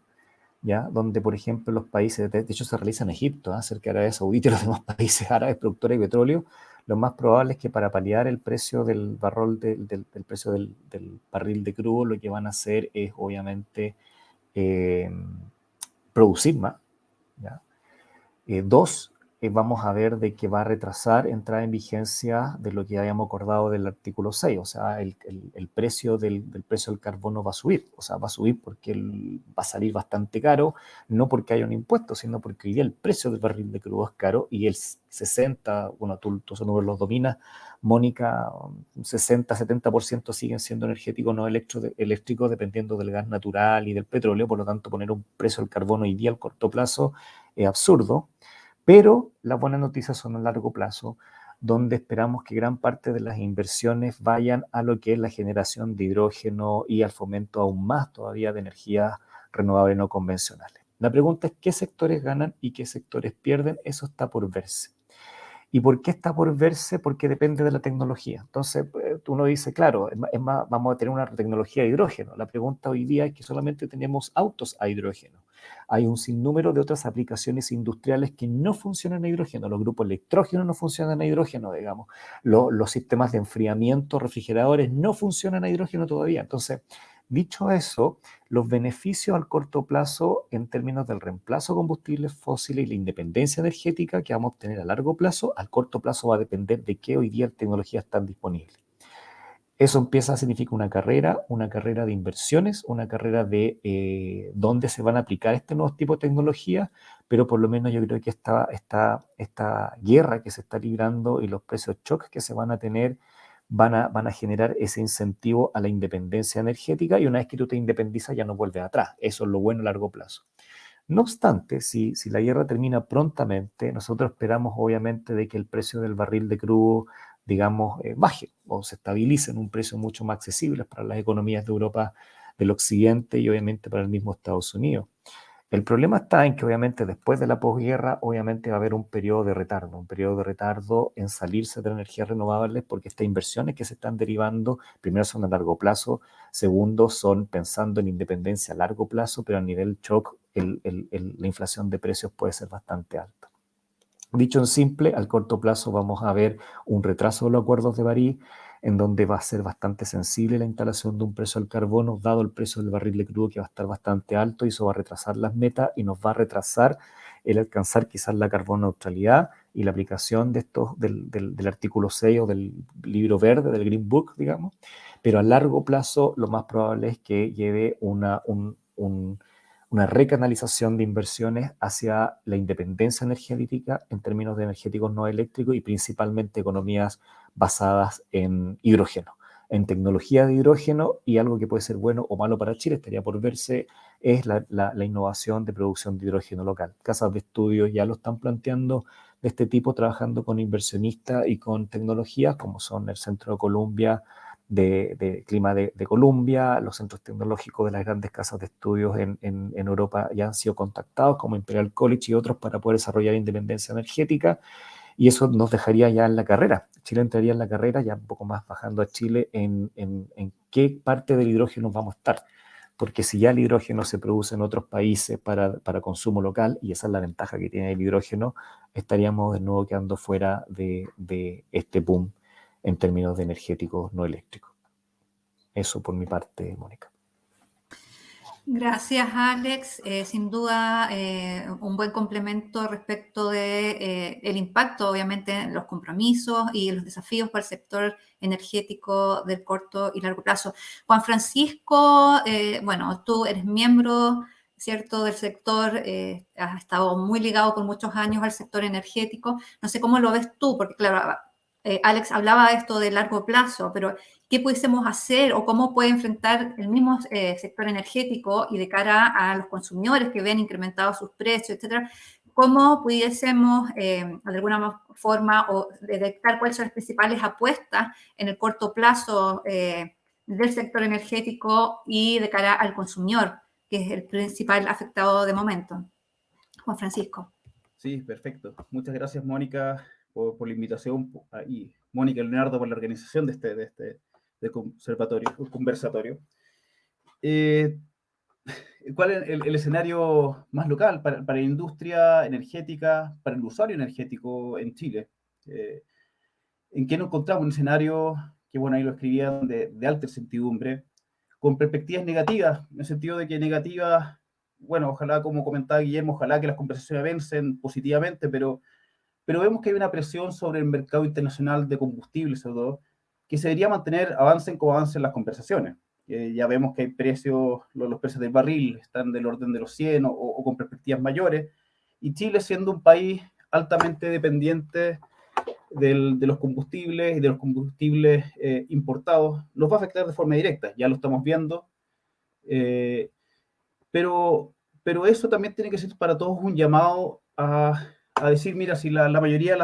¿ya? Donde, por ejemplo, los países, de hecho se realiza en Egipto, cerca de Arabia Saudita y los demás países árabes productores de petróleo, lo más probable es que para paliar el precio del precio del barril de crudo, lo que van a hacer es, obviamente, producir más, ¿ya? Dos, vamos a ver de que va a retrasar entrada en vigencia de lo que habíamos acordado del artículo 6, o sea, el precio del precio del carbono va a subir, o sea, va a subir porque va a salir bastante caro, no porque haya un impuesto, sino porque hoy día el precio del barril de crudo es caro y el 60, bueno, tú esos números los dominas, Mónica, 60-70% siguen siendo energéticos no eléctricos dependiendo del gas natural y del petróleo, por lo tanto poner un precio del carbono hoy día al corto plazo es absurdo. Pero las buenas noticias son a largo plazo, donde esperamos que gran parte de las inversiones vayan a lo que es la generación de hidrógeno y al fomento aún más todavía de energías renovables no convencionales. La pregunta es qué sectores ganan y qué sectores pierden, eso está por verse. ¿Y por qué está por verse? Porque depende de la tecnología. Entonces, uno dice, claro, es más, vamos a tener una tecnología de hidrógeno. La pregunta hoy día es que solamente tenemos autos a hidrógeno. Hay un sinnúmero de otras aplicaciones industriales que no funcionan a hidrógeno. Los grupos electrógenos no funcionan a hidrógeno, digamos. Los sistemas de enfriamiento, refrigeradores, no funcionan a hidrógeno todavía. Entonces, dicho eso, los beneficios al corto plazo en términos del reemplazo de combustibles fósiles y la independencia energética que vamos a obtener a largo plazo, al corto plazo va a depender de qué hoy día tecnologías están disponibles. Eso empieza a significar una carrera de inversiones, una carrera de dónde se van a aplicar este nuevo tipo de tecnología, pero por lo menos yo creo que esta guerra que se está librando y los precios shock que se van a tener van a generar ese incentivo a la independencia energética y una vez que tú te independizas ya no vuelves atrás. Eso es lo bueno a largo plazo. No obstante, si la guerra termina prontamente, nosotros esperamos obviamente de que el precio del barril de crudo, digamos, baje o se estabilice en un precio mucho más accesible para las economías de Europa del Occidente y obviamente para el mismo Estados Unidos. El problema está en que obviamente después de la posguerra obviamente va a haber un periodo de retardo en salirse de las energías renovables porque estas inversiones que se están derivando, primero son a largo plazo, segundo son pensando en independencia a largo plazo, pero a nivel shock la inflación de precios puede ser bastante alta. Dicho en simple, al corto plazo vamos a ver un retraso de los acuerdos de París, en donde va a ser bastante sensible la instalación de un precio al carbono, dado el precio del barril de crudo que va a estar bastante alto, y eso va a retrasar las metas y nos va a retrasar el alcanzar quizás la carbono neutralidad y la aplicación de estos del artículo 6 o del libro verde, del Green Book, digamos, pero a largo plazo lo más probable es que lleve una recanalización de inversiones hacia la independencia energética en términos de energéticos no eléctricos y principalmente economías basadas en hidrógeno, en tecnología de hidrógeno, y algo que puede ser bueno o malo para Chile, estaría por verse, es la innovación de producción de hidrógeno local. Casas de estudios ya lo están planteando de este tipo, trabajando con inversionistas y con tecnologías como son el Centro de Columbia, de clima de Columbia, los centros tecnológicos de las grandes casas de estudios en Europa ya han sido contactados, como Imperial College y otros, para poder desarrollar independencia energética, y eso nos dejaría ya en la carrera. Chile entraría en la carrera, ya un poco más bajando a Chile, en qué parte del hidrógeno vamos a estar. porque si ya el hidrógeno se produce en otros países para consumo local, y esa es la ventaja que tiene el hidrógeno, estaríamos de nuevo quedando fuera de este boom en términos de energéticos no eléctricos. Eso por mi parte, Mónica. Gracias, Alex. Sin duda, un buen complemento respecto de el impacto, obviamente, en los compromisos y los desafíos para el sector energético del corto y largo plazo. Juan Francisco, bueno, tú eres miembro, ¿cierto?, del sector, has estado muy ligado por muchos años al sector energético. No sé cómo lo ves tú, porque claro, Alex hablaba de esto de largo plazo, pero ¿qué pudiésemos hacer o cómo puede enfrentar el mismo sector energético y de cara a los consumidores que ven incrementados sus precios, etcétera? ¿Cómo pudiésemos, de alguna forma, o detectar cuáles son las principales apuestas en el corto plazo del sector energético y de cara al consumidor, que es el principal afectado de momento? Juan Francisco. Sí, perfecto. Muchas gracias, Mónica, por la invitación, y Mónica y Leonardo por la organización de este conversatorio. ¿Cuál es el escenario más local para la industria energética, para el usuario energético en Chile? ¿En qué nos encontramos? Un escenario que, bueno, ahí lo escribían, de alta incertidumbre, con perspectivas negativas, en el sentido de que negativas, bueno, ojalá, como comentaba Guillermo, ojalá que las conversaciones avancen positivamente, pero vemos que hay una presión sobre el mercado internacional de combustibles, sobre todo, que se debería mantener, avancen como avancen las conversaciones. Ya vemos que hay precios, los precios del barril están del orden de los 100 o con perspectivas mayores, y Chile, siendo un país altamente dependiente de los combustibles y de los combustibles importados, nos va a afectar de forma directa, ya lo estamos viendo, pero eso también tiene que ser para todos un llamado a decir, mira, si la mayoría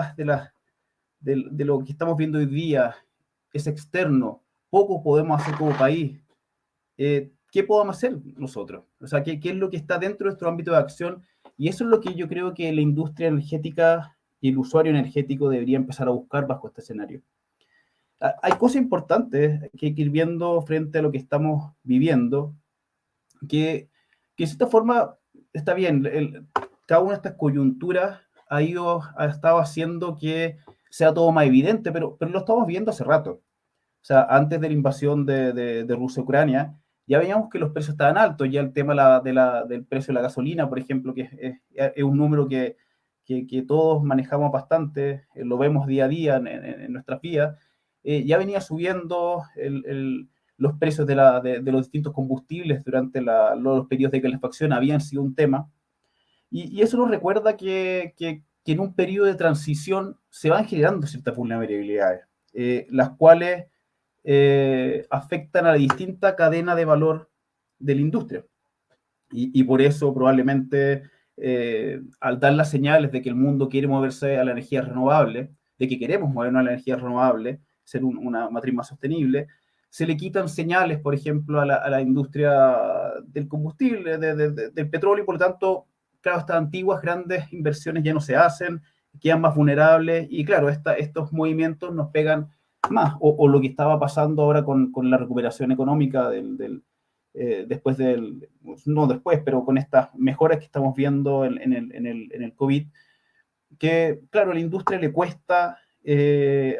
de lo que estamos viendo hoy día es externo, poco podemos hacer como país, ¿qué podemos hacer nosotros? O sea, ¿qué es lo que está dentro de nuestro ámbito de acción? Y eso es lo que yo creo que la industria energética y el usuario energético debería empezar a buscar bajo este escenario. Hay cosas importantes que hay que ir viendo frente a lo que estamos viviendo, que de cierta forma está bien, cada una de estas coyunturas ha estado haciendo que sea todo más evidente, pero lo estamos viendo hace rato. O sea, antes de la invasión de Rusia a Ucrania, ya veíamos que los precios estaban altos, ya el tema del precio de la gasolina, por ejemplo, que es un número que todos manejamos bastante, lo vemos día a día en nuestras vidas, ya venía subiendo los precios de los distintos combustibles durante los periodos de calefacción, habían sido un tema, y eso nos recuerda que en un periodo de transición se van generando ciertas vulnerabilidades, las cuales afectan a la distinta cadena de valor de la industria. Y por eso probablemente al dar las señales de que el mundo quiere moverse a la energía renovable, de que queremos movernos a la energía renovable, ser una matriz más sostenible, se le quitan señales, por ejemplo, a la industria del combustible, del petróleo, y por lo tanto, claro, estas antiguas grandes inversiones ya no se hacen, quedan más vulnerables, y claro, estos movimientos nos pegan más, o lo que estaba pasando ahora con la recuperación económica pero con estas mejoras que estamos viendo en el COVID, que claro, a la industria le cuesta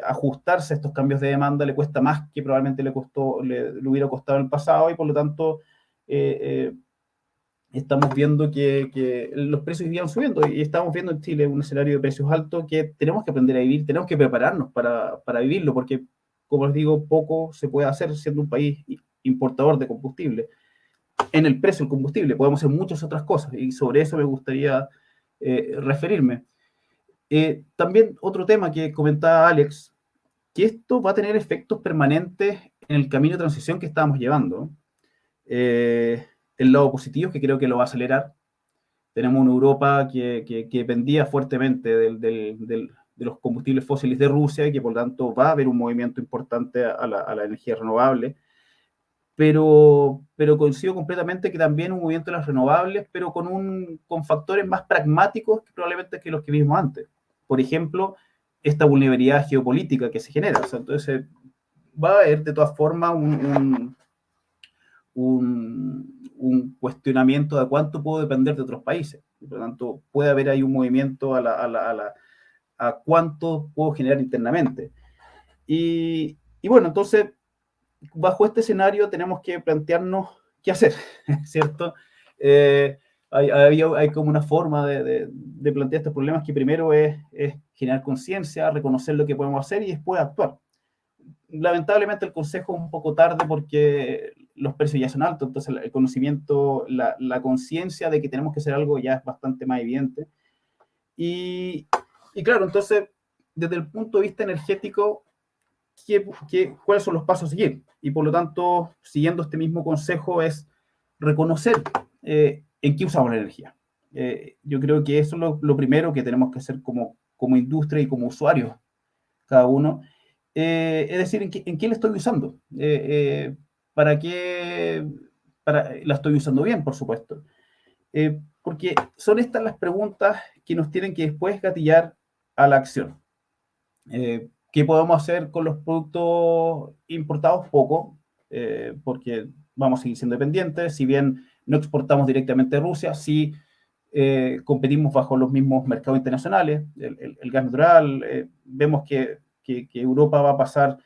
ajustarse a estos cambios de demanda, le cuesta más que probablemente le hubiera costado en el pasado, y por lo tanto estamos viendo que los precios iban subiendo, y estamos viendo en Chile un escenario de precios altos que tenemos que aprender a vivir, tenemos que prepararnos para vivirlo, porque, como les digo, poco se puede hacer siendo un país importador de combustible. En el precio del combustible podemos hacer muchas otras cosas, y sobre eso me gustaría referirme. También otro tema que comentaba Alex, que esto va a tener efectos permanentes en el camino de transición que estábamos llevando. El lado positivo es que creo que lo va a acelerar. Tenemos una Europa que dependía fuertemente de los combustibles fósiles de Rusia, y que por lo tanto va a haber un movimiento importante a la energía renovable. Pero coincido completamente que también un movimiento de las renovables, pero con factores más pragmáticos que probablemente que los que vimos antes. Por ejemplo, esta vulnerabilidad geopolítica que se genera. O sea, entonces, va a haber de todas formas un cuestionamiento de cuánto puedo depender de otros países. Por lo tanto, puede haber ahí un movimiento a cuánto puedo generar internamente. Y bueno, entonces, bajo este escenario tenemos que plantearnos qué hacer, ¿cierto? Hay como una forma de plantear estos problemas que primero es generar conciencia, reconocer lo que podemos hacer y después actuar. Lamentablemente el consejo es un poco tarde porque los precios ya son altos, entonces el conocimiento, la conciencia de que tenemos que hacer algo ya es bastante más evidente. Y claro, entonces, desde el punto de vista energético, ¿cuáles son los pasos a seguir? Y por lo tanto, siguiendo este mismo consejo, es reconocer en qué usamos la energía. Yo creo que eso es lo primero que tenemos que hacer como industria y como usuarios, cada uno. Es decir, ¿en qué la estoy usando? ¿Para qué la estoy usando bien, por supuesto? Porque son estas las preguntas que nos tienen que después gatillar a la acción. ¿Qué podemos hacer con los productos importados? Poco, porque vamos a seguir siendo dependientes. Si bien no exportamos directamente a Rusia, sí competimos bajo los mismos mercados internacionales. El gas natural, vemos que Europa va a pasar,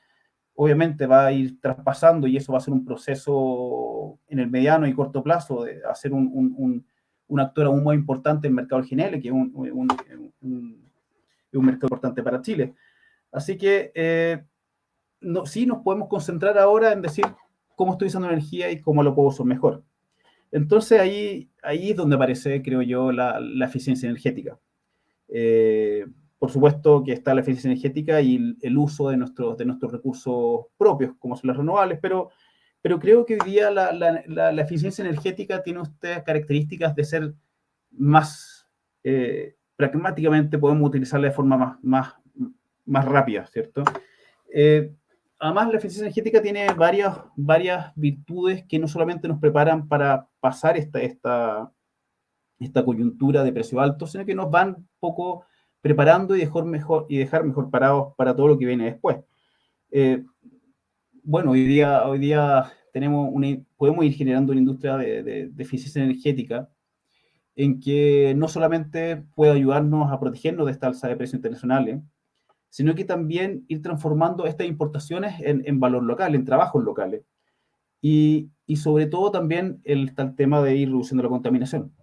obviamente va a ir traspasando, y eso va a ser un proceso en el mediano y corto plazo de hacer un actor aún más importante en el mercado del GNL, que es un mercado importante para Chile. Así que sí nos podemos concentrar ahora en decir cómo estoy usando energía y cómo lo puedo usar mejor. Entonces ahí es donde aparece, creo yo, la eficiencia energética. Por supuesto que está la eficiencia energética y el uso de nuestros recursos propios, como son las renovables, pero creo que hoy día la eficiencia energética tiene estas características de ser más pragmáticamente, podemos utilizarla de forma más rápida, ¿cierto? Además, la eficiencia energética tiene varias virtudes que no solamente nos preparan para pasar esta coyuntura de precio alto, sino que nos van un poco preparando y dejar mejor parados para todo lo que viene después. Bueno, hoy día podemos ir generando una industria de eficiencia energética en que no solamente puede ayudarnos a protegernos de esta alza de precios internacionales, sino que también ir transformando estas importaciones en valor local, en trabajos locales. Y sobre todo también está el tema de ir reduciendo la contaminación.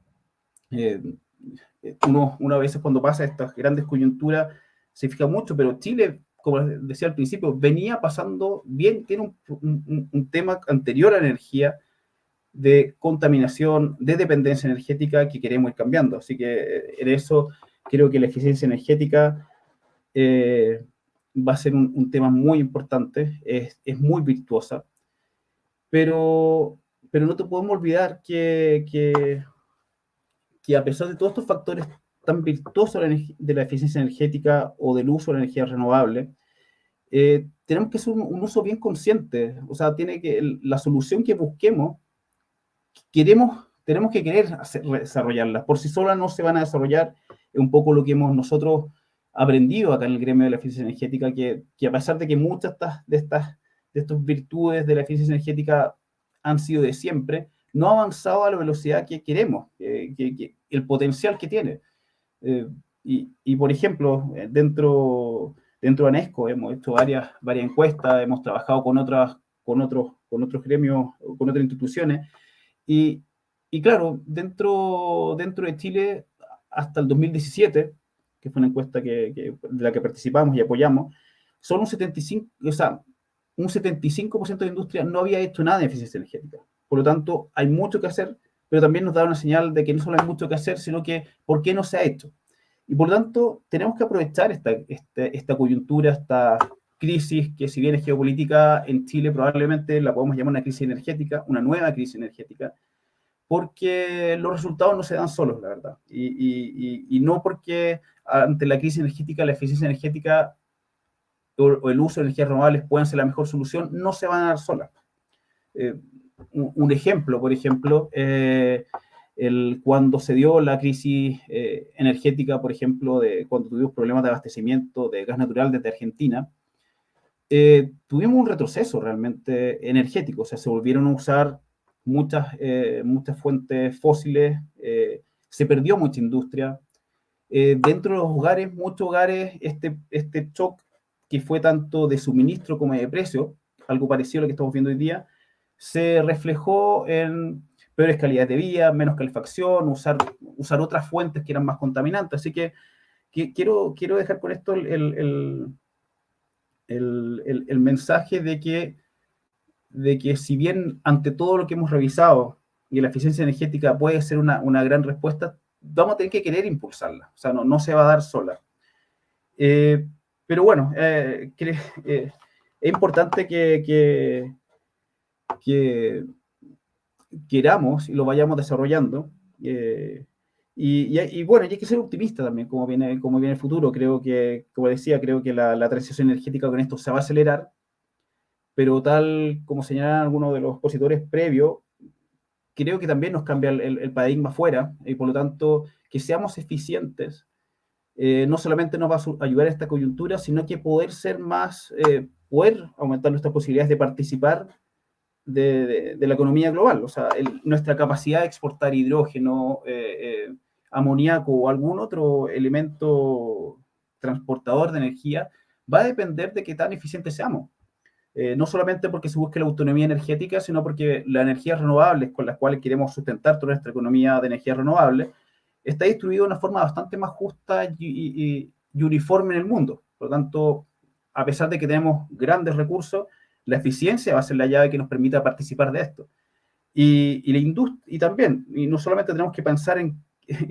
Uno a veces cuando pasa estas grandes coyunturas se fija mucho, pero Chile, como decía al principio, venía pasando bien, tiene un tema anterior a la energía, de contaminación, de dependencia energética que queremos ir cambiando. Así que en eso creo que la eficiencia energética va a ser un tema muy importante, es muy virtuosa, pero no te podemos olvidar que a pesar de todos estos factores tan virtuosos de la eficiencia energética o del uso de la energía renovable, tenemos que hacer un uso bien consciente. O sea, la solución que busquemos, tenemos que querer desarrollarlas. Por sí solas no se van a desarrollar. Es un poco lo que hemos nosotros aprendido acá en el gremio de la eficiencia energética, que a pesar de que muchas de estas virtudes de la eficiencia energética han sido de siempre, no ha avanzado a la velocidad que queremos, el potencial que tiene. Y por ejemplo, dentro de ANESCO hemos hecho varias encuestas, hemos trabajado con otros gremios, con otras instituciones, y claro, dentro de Chile, hasta el 2017, que fue una encuesta de la que participamos y apoyamos, solo un 75% de industria no había hecho nada de eficiencia energética. Por lo tanto, hay mucho que hacer, pero también nos da una señal de que no solo hay mucho que hacer, sino que ¿por qué no se ha hecho? Y por lo tanto, tenemos que aprovechar esta coyuntura, esta crisis, que si bien es geopolítica, en Chile probablemente la podemos llamar una crisis energética, una nueva crisis energética, porque los resultados no se dan solos, la verdad. Y no porque ante la crisis energética, la eficiencia energética o el uso de energías renovables puedan ser la mejor solución, no se van a dar solas. Un ejemplo, por ejemplo, cuando se dio la crisis energética, por ejemplo, cuando tuvimos problemas de abastecimiento de gas natural desde Argentina, tuvimos un retroceso realmente energético. O sea, se volvieron a usar muchas fuentes fósiles, se perdió mucha industria. Dentro de los hogares, muchos hogares, este shock que fue tanto de suministro como de precio, algo parecido a lo que estamos viendo hoy día, se reflejó en peores calidades de vida, menos calefacción, usar otras fuentes que eran más contaminantes. Así que quiero dejar con esto el mensaje de que si bien ante todo lo que hemos revisado y la eficiencia energética puede ser una gran respuesta, vamos a tener que querer impulsarla, o sea, no se va a dar sola. Pero bueno, es importante que queramos y lo vayamos desarrollando. Y bueno, y hay que ser optimista también, como viene el futuro. Creo que, como decía, creo que la transición energética con esto se va a acelerar, pero tal como señalaban algunos de los expositores previos, creo que también nos cambia el paradigma afuera, y por lo tanto, que seamos eficientes, no solamente nos va a ayudar a esta coyuntura, sino que poder aumentar nuestras posibilidades de participar de la economía global. O sea, nuestra capacidad de exportar hidrógeno, amoníaco o algún otro elemento transportador de energía va a depender de qué tan eficientes seamos. No solamente porque se busque la autonomía energética, sino porque las energías renovables con las cuales queremos sustentar toda nuestra economía de energías renovables está distribuido de una forma bastante más justa y uniforme en el mundo. Por lo tanto, a pesar de que tenemos grandes recursos, la eficiencia va a ser la llave que nos permita participar de esto. Y la industria, y también, y no solamente tenemos que pensar en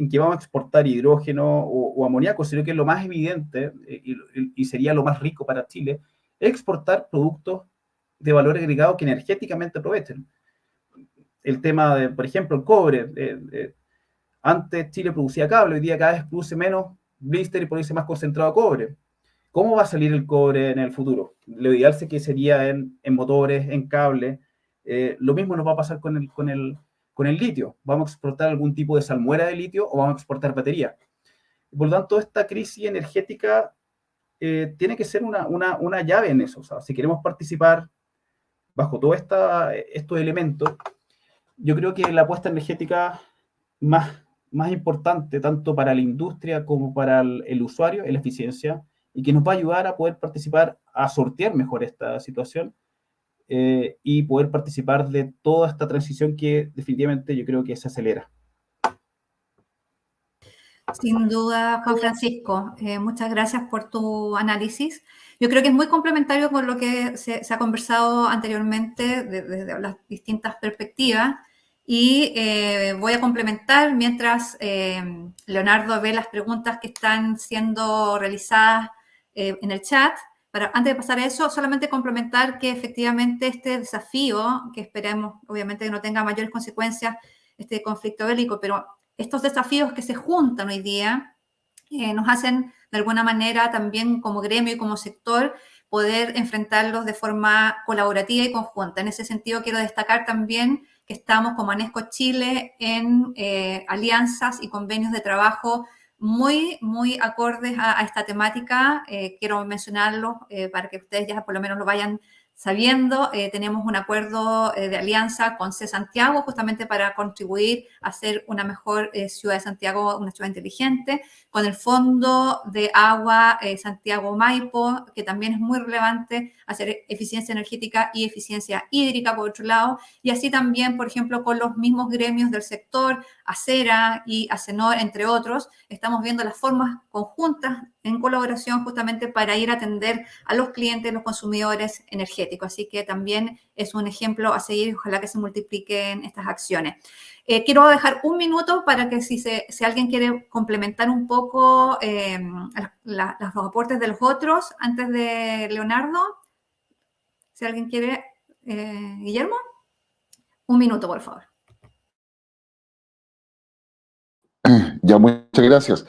que vamos a exportar hidrógeno o amoníaco, sino que lo más evidente y sería lo más rico para Chile, exportar productos de valor agregado que energéticamente aprovechen. El tema de, por ejemplo, el cobre. Antes Chile producía cable, hoy día cada vez produce menos blister y produce más concentrado cobre. ¿Cómo va a salir el cobre en el futuro? Lo ideal sería en motores, en cable. Lo mismo nos va a pasar con el litio. ¿Vamos a exportar algún tipo de salmuera de litio o vamos a exportar batería? Por lo tanto, esta crisis energética tiene que ser una llave en eso. O sea, si queremos participar bajo todos estos elementos, yo creo que la apuesta energética más importante, tanto para la industria como para el usuario, es la eficiencia, y que nos va a ayudar a poder participar, a sortear mejor esta situación y poder participar de toda esta transición que definitivamente yo creo que se acelera. Sin duda, Juan Francisco, muchas gracias por tu análisis. Yo creo que es muy complementario con lo que se ha conversado anteriormente desde las distintas perspectivas y voy a complementar mientras Leonardo ve las preguntas que están siendo realizadas en el chat. Antes de pasar a eso, solamente complementar que efectivamente este desafío, que esperemos obviamente que no tenga mayores consecuencias, este conflicto bélico, pero estos desafíos que se juntan hoy día nos hacen de alguna manera también como gremio y como sector poder enfrentarlos de forma colaborativa y conjunta. En ese sentido quiero destacar también que estamos como ANESCO Chile en alianzas y convenios de trabajo muy, muy acordes a esta temática. Quiero mencionarlos para que ustedes ya por lo menos lo vayan sabiendo. Tenemos un acuerdo de alianza con C Santiago justamente para contribuir a hacer una mejor ciudad de Santiago, una ciudad inteligente, con el Fondo de Agua Santiago Maipo, que también es muy relevante hacer eficiencia energética y eficiencia hídrica por otro lado, y así también, por ejemplo, con los mismos gremios del sector, Acera y Acenor, entre otros, estamos viendo las formas conjuntas en colaboración justamente para ir a atender a los clientes, los consumidores energéticos. Así que también es un ejemplo a seguir y ojalá que se multipliquen estas acciones. Quiero dejar un minuto para que si alguien quiere complementar un poco los aportes de los otros antes de Leonardo. Si alguien quiere, Guillermo, un minuto, por favor. Ya, muchas gracias.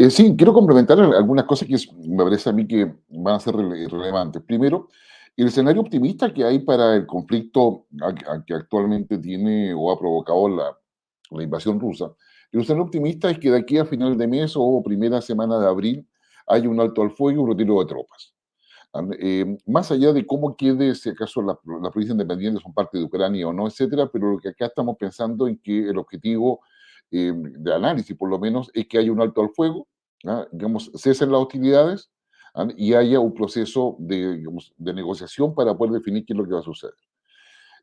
Sí, quiero complementar algunas cosas que me parece a mí que van a ser relevantes. Primero, el escenario optimista que hay para el conflicto que actualmente tiene o ha provocado la invasión rusa. El escenario optimista es que de aquí a final de mes o primera semana de abril haya un alto al fuego y un retiro de tropas. Más allá de cómo quede, si acaso las provincias independientes son parte de Ucrania o no, etcétera, pero lo que acá estamos pensando en que el objetivo de análisis, por lo menos, es que haya un alto al fuego, digamos, cesen las hostilidades y haya un proceso de, digamos, de negociación para poder definir qué es lo que va a suceder.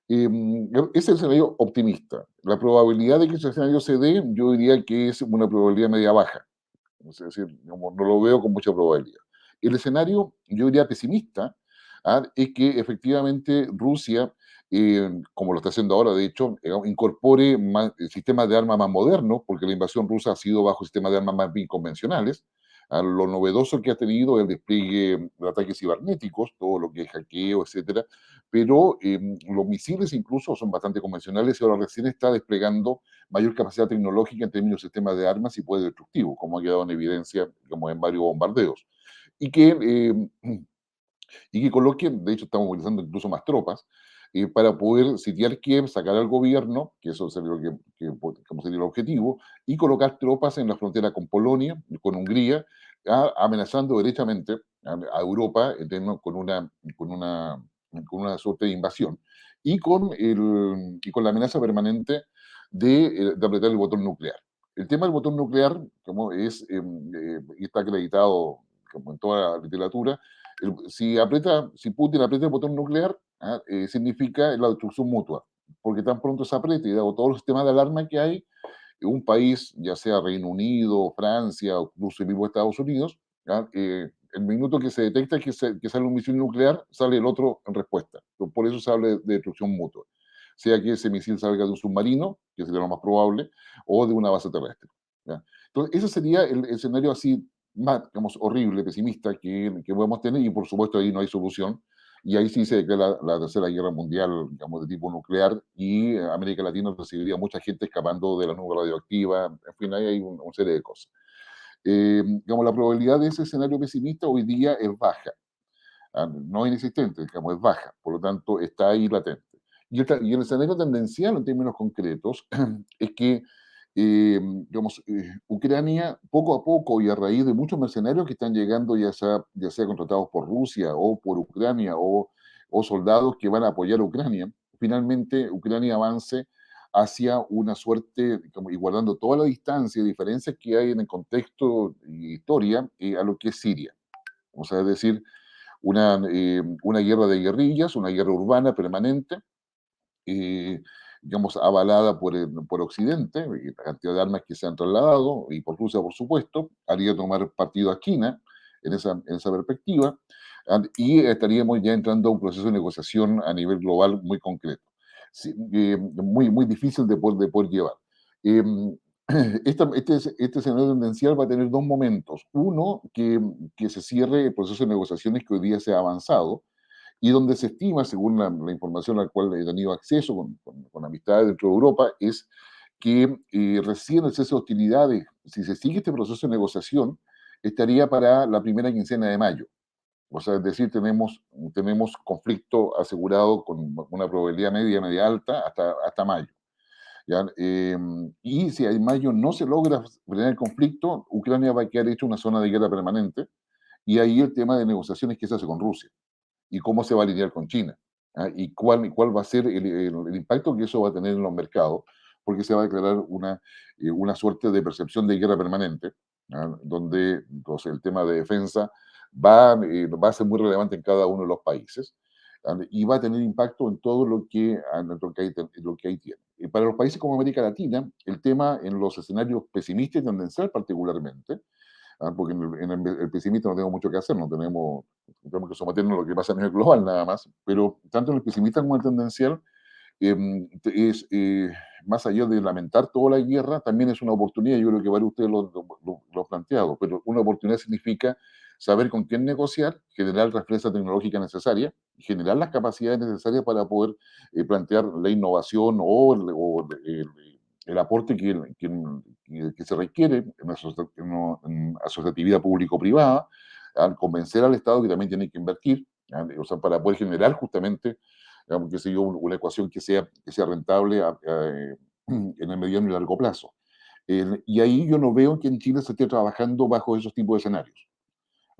Ese es el escenario optimista. La probabilidad de que ese escenario se dé, yo diría que es una probabilidad media baja. Es decir, no lo veo con mucha probabilidad. El escenario, yo diría pesimista, es que efectivamente Rusia, como lo está haciendo ahora, de hecho, incorpore sistemas de armas más modernos, porque la invasión rusa ha sido bajo sistemas de armas más bien convencionales. Lo novedoso que ha tenido es el despliegue de ataques cibernéticos, todo lo que es hackeo, etcétera, pero los misiles incluso son bastante convencionales y ahora recién está desplegando mayor capacidad tecnológica en términos de sistemas de armas y poder destructivo, como ha quedado en evidencia como en varios bombardeos. Y que coloque, de hecho estamos movilizando incluso más tropas, para poder sitiar Kiev, sacar al gobierno, que eso sería, como sería el objetivo, y colocar tropas en la frontera con Polonia, con Hungría, amenazando derechamente a Europa con una suerte de invasión, y con la amenaza permanente de apretar el botón nuclear. El tema del botón nuclear, como y está acreditado como en toda la literatura, si Putin aprieta el botón nuclear, significa la destrucción mutua, porque tan pronto se apriete y dado todos los sistemas de alarma que hay, un país, ya sea Reino Unido, Francia o incluso el mismo Estados Unidos, el minuto que se detecta que sale un misil nuclear, sale el otro en respuesta. Por eso se habla de destrucción mutua. Sea que ese misil salga de un submarino, que sería lo más probable, o de una base terrestre. ¿Ya? Entonces, ese sería el escenario así más, digamos, horrible, pesimista que podemos tener, y por supuesto ahí no hay solución, y ahí sí se declara la tercera guerra mundial, digamos, de tipo nuclear, y América Latina recibiría mucha gente escapando de la nube radioactiva, en fin, ahí hay una serie de cosas. Digamos, la probabilidad de ese escenario pesimista hoy día es baja, no inexistente, digamos, es baja, por lo tanto está ahí latente. Y el escenario tendencial en términos concretos es que digamos, Ucrania, poco a poco y a raíz de muchos mercenarios que están llegando, ya sea contratados por Rusia o por Ucrania o soldados que van a apoyar a Ucrania, finalmente Ucrania avance hacia una suerte, como, y guardando toda la distancia y diferencias que hay en el contexto y historia, a lo que es Siria. O sea, es decir, una guerra de guerrillas, una guerra urbana permanente, digamos, avalada por Occidente, y la cantidad de armas que se han trasladado, y por Rusia, por supuesto, haría tomar partido a China en esa perspectiva, y estaríamos ya entrando a un proceso de negociación a nivel global muy concreto, sí, muy difícil de poder llevar. Este escenario tendencial va a tener dos momentos. Uno, que se cierre el proceso de negociaciones que hoy día se ha avanzado, y donde se estima, según la información a la cual he tenido acceso con amistades dentro de Europa, es que recién el cese de hostilidades, si se sigue este proceso de negociación, estaría para la primera quincena de mayo. O sea, es decir, tenemos conflicto asegurado con una probabilidad media alta hasta mayo. ¿Ya? Y si en mayo no se logra frenar el conflicto, Ucrania va a quedar hecho una zona de guerra permanente, y ahí el tema de negociaciones que se hace con Rusia y cómo se va a lidiar con China, y cuál va a ser el impacto que eso va a tener en los mercados, porque se va a declarar una suerte de percepción de guerra permanente, donde entonces, el tema de defensa va a ser muy relevante en cada uno de los países, y va a tener impacto en todo lo que ahí tiene. Y para los países como América Latina, el tema en los escenarios pesimistas y tendencial particularmente, porque el pesimista no tenemos mucho que hacer, tenemos que someternos a lo que pasa a nivel global nada más, pero tanto en el pesimista como en el tendencial, es más allá de lamentar toda la guerra, también es una oportunidad. Yo creo que varios de ustedes lo han planteado, pero una oportunidad significa saber con quién negociar, generar la reflexión tecnológica necesaria, generar las capacidades necesarias para poder plantear la innovación o el aporte que se requiere en asociatividad público-privada, al convencer al Estado que también tiene que invertir, o sea, para poder generar justamente, digamos, que sea una ecuación que sea rentable en el mediano y largo plazo. Y ahí yo no veo que en Chile se esté trabajando bajo esos tipos de escenarios.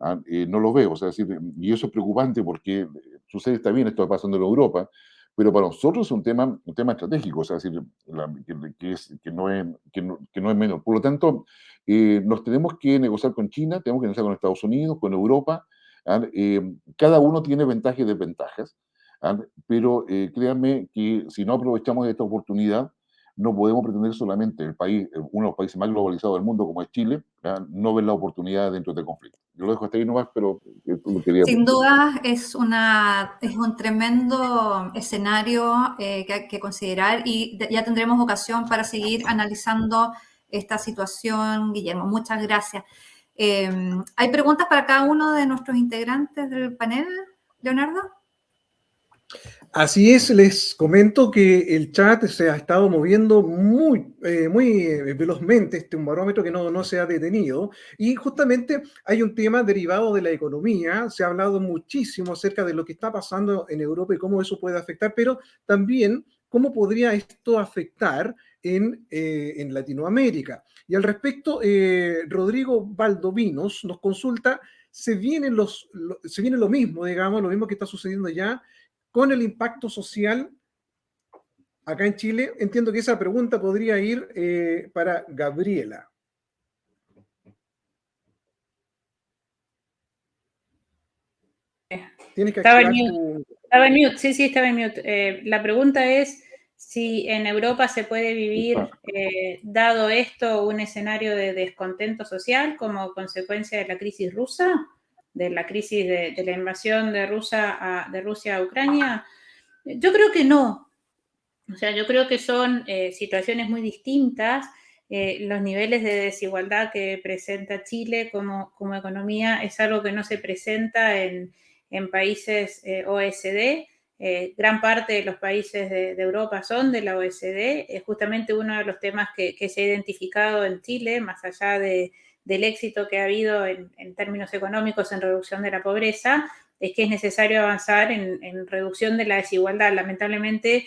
No lo veo, o sea, y eso es preocupante porque sucede, está bien, esto está pasando en Europa, pero para nosotros es un tema estratégico, o sea, que no es menor. Por lo tanto, nos tenemos que negociar con China, tenemos que negociar con Estados Unidos, con Europa. Cada uno tiene ventajas y desventajas, pero créanme que si no aprovechamos esta oportunidad, no podemos pretender solamente uno de los países más globalizados del mundo, como es Chile, no ver la oportunidad dentro del conflicto. Yo lo dejo hasta ahí nomás, pero lo quería Sin decir. duda es un tremendo escenario que hay que considerar y ya tendremos ocasión para seguir analizando esta situación, Guillermo. Muchas gracias. ¿Hay preguntas para cada uno de nuestros integrantes del panel, Leonardo? Así es, les comento que el chat se ha estado moviendo muy velozmente, un barómetro que no se ha detenido, y justamente hay un tema derivado de la economía. Se ha hablado muchísimo acerca de lo que está pasando en Europa y cómo eso puede afectar, pero también cómo podría esto afectar en Latinoamérica. Y al respecto, Rodrigo Valdovinos nos consulta, se viene lo mismo, digamos, lo mismo que está sucediendo ya con el impacto social acá en Chile. Entiendo que esa pregunta podría ir para Gabriela. Tienes que activar tu... Estaba en mute, sí, estaba en mute. La pregunta es si en Europa se puede vivir, dado esto, un escenario de descontento social como consecuencia de la crisis rusa, de la crisis de la invasión de Rusia a Ucrania. Yo creo que no. O sea, yo creo que son situaciones muy distintas. Los niveles de desigualdad que presenta Chile como economía es algo que no se presenta en países OECD. Gran parte de los países de Europa son de la OECD. Es justamente uno de los temas que se ha identificado en Chile, más allá del éxito que ha habido en términos económicos en reducción de la pobreza, es que es necesario avanzar en reducción de la desigualdad. Lamentablemente,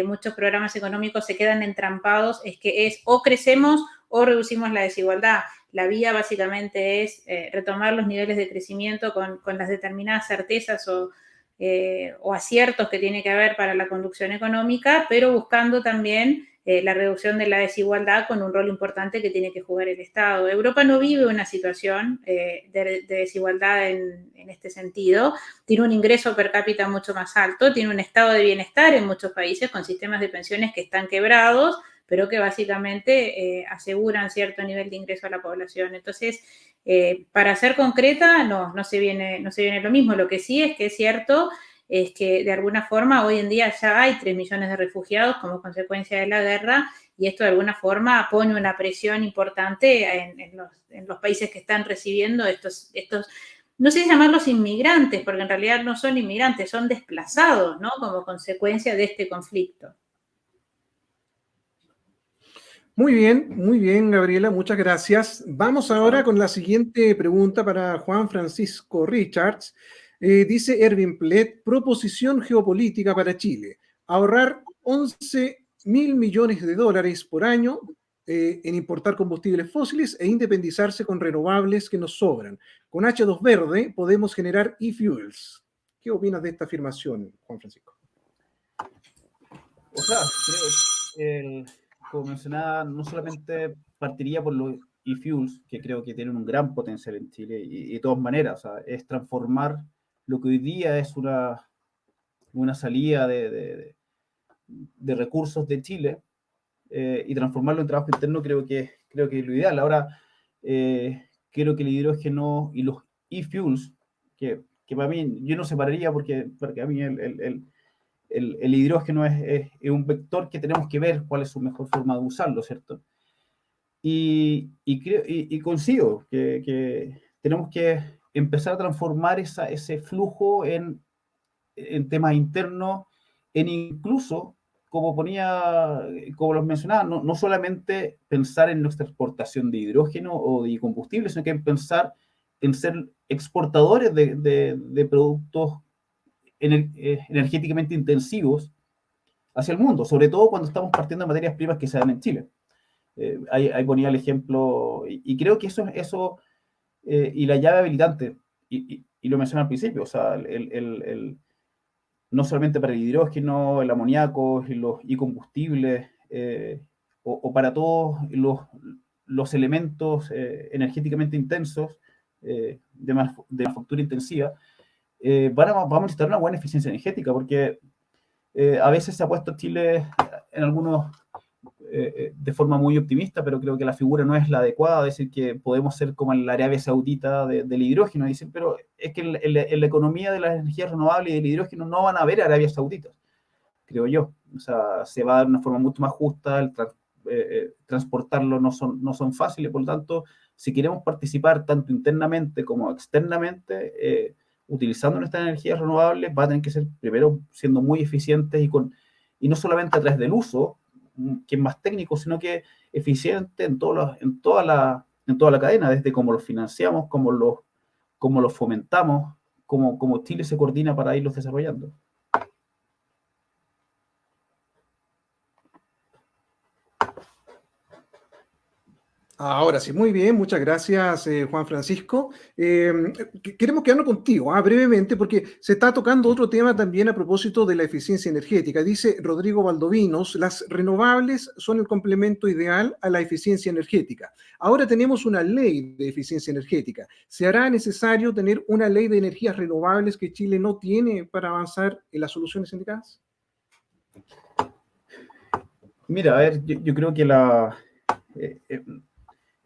muchos programas económicos se quedan entrampados, es o crecemos o reducimos la desigualdad. La vía básicamente es retomar los niveles de crecimiento con las determinadas certezas o aciertos que tiene que haber para la conducción económica, pero buscando también la reducción de la desigualdad con un rol importante que tiene que jugar el Estado. Europa no vive una situación de desigualdad en este sentido. Tiene un ingreso per cápita mucho más alto, tiene un estado de bienestar en muchos países con sistemas de pensiones que están quebrados, pero que básicamente aseguran cierto nivel de ingreso a la población. Entonces, para ser concreta, no se viene lo mismo. Lo que sí es que es cierto es que de alguna forma hoy en día ya hay 3 millones de refugiados como consecuencia de la guerra, y esto de alguna forma pone una presión importante en los países que están recibiendo estos, no sé si llamarlos inmigrantes, porque en realidad no son inmigrantes, son desplazados, ¿no? Como consecuencia de este conflicto. Muy bien, Gabriela, muchas gracias. Vamos ahora con la siguiente pregunta para Juan Francisco Richards. Dice Erwin Plet, proposición geopolítica para Chile: ahorrar 11.000 millones de dólares por año en importar combustibles fósiles e independizarse con renovables que nos sobran. Con H2 verde podemos generar e-fuels. ¿Qué opinas de esta afirmación, Juan Francisco? O sea, creo como mencionaba, no solamente partiría por los e-fuels, que creo que tienen un gran potencial en Chile, y de todas maneras, o sea, es transformar lo que hoy día es una salida de recursos de Chile y transformarlo en trabajo interno. Creo que es lo ideal. Ahora, creo que el hidrógeno y los e-fuels, que para mí, yo no separaría porque a mí el hidrógeno es un vector que tenemos que ver cuál es su mejor forma de usarlo, ¿cierto? Y coincido que tenemos que empezar a transformar ese flujo en temas internos, en incluso, como los mencionaba, no solamente pensar en nuestra exportación de hidrógeno o de combustible, sino que pensar en ser exportadores de productos energéticamente intensivos hacia el mundo, sobre todo cuando estamos partiendo de materias primas que se dan en Chile. Ahí ponía el ejemplo, y creo que eso y la llave habilitante y lo mencioné al principio, o sea, no solamente para el hidrógeno, el amoníaco y combustibles, o para todos los elementos energéticamente intensos de manufactura intensiva, vamos a necesitar una buena eficiencia energética, porque a veces se ha puesto Chile en algunos de forma muy optimista, pero creo que la figura no es la adecuada, decir que podemos ser como en la Arabia Saudita del hidrógeno, dicen, pero es que en la economía de las energías renovables y del hidrógeno no van a haber Arabias Sauditas, creo yo. O sea, se va a dar de una forma mucho más justa, transportarlo no son fáciles, por lo tanto, si queremos participar tanto internamente como externamente, utilizando nuestras energías renovables, va a tener que ser primero siendo muy eficientes y no solamente a través del uso, que es más técnico, sino que eficiente en toda la cadena, desde cómo los financiamos, cómo los fomentamos, cómo Chile se coordina para irlos desarrollando. Ahora sí, muy bien, muchas gracias, Juan Francisco. Queremos quedarnos contigo, brevemente, porque se está tocando otro tema también a propósito de la eficiencia energética. Dice Rodrigo Valdovinos, las renovables son el complemento ideal a la eficiencia energética. Ahora tenemos una ley de eficiencia energética. ¿Se hará necesario tener una ley de energías renovables que Chile no tiene para avanzar en las soluciones indicadas? Mira, a ver, yo creo que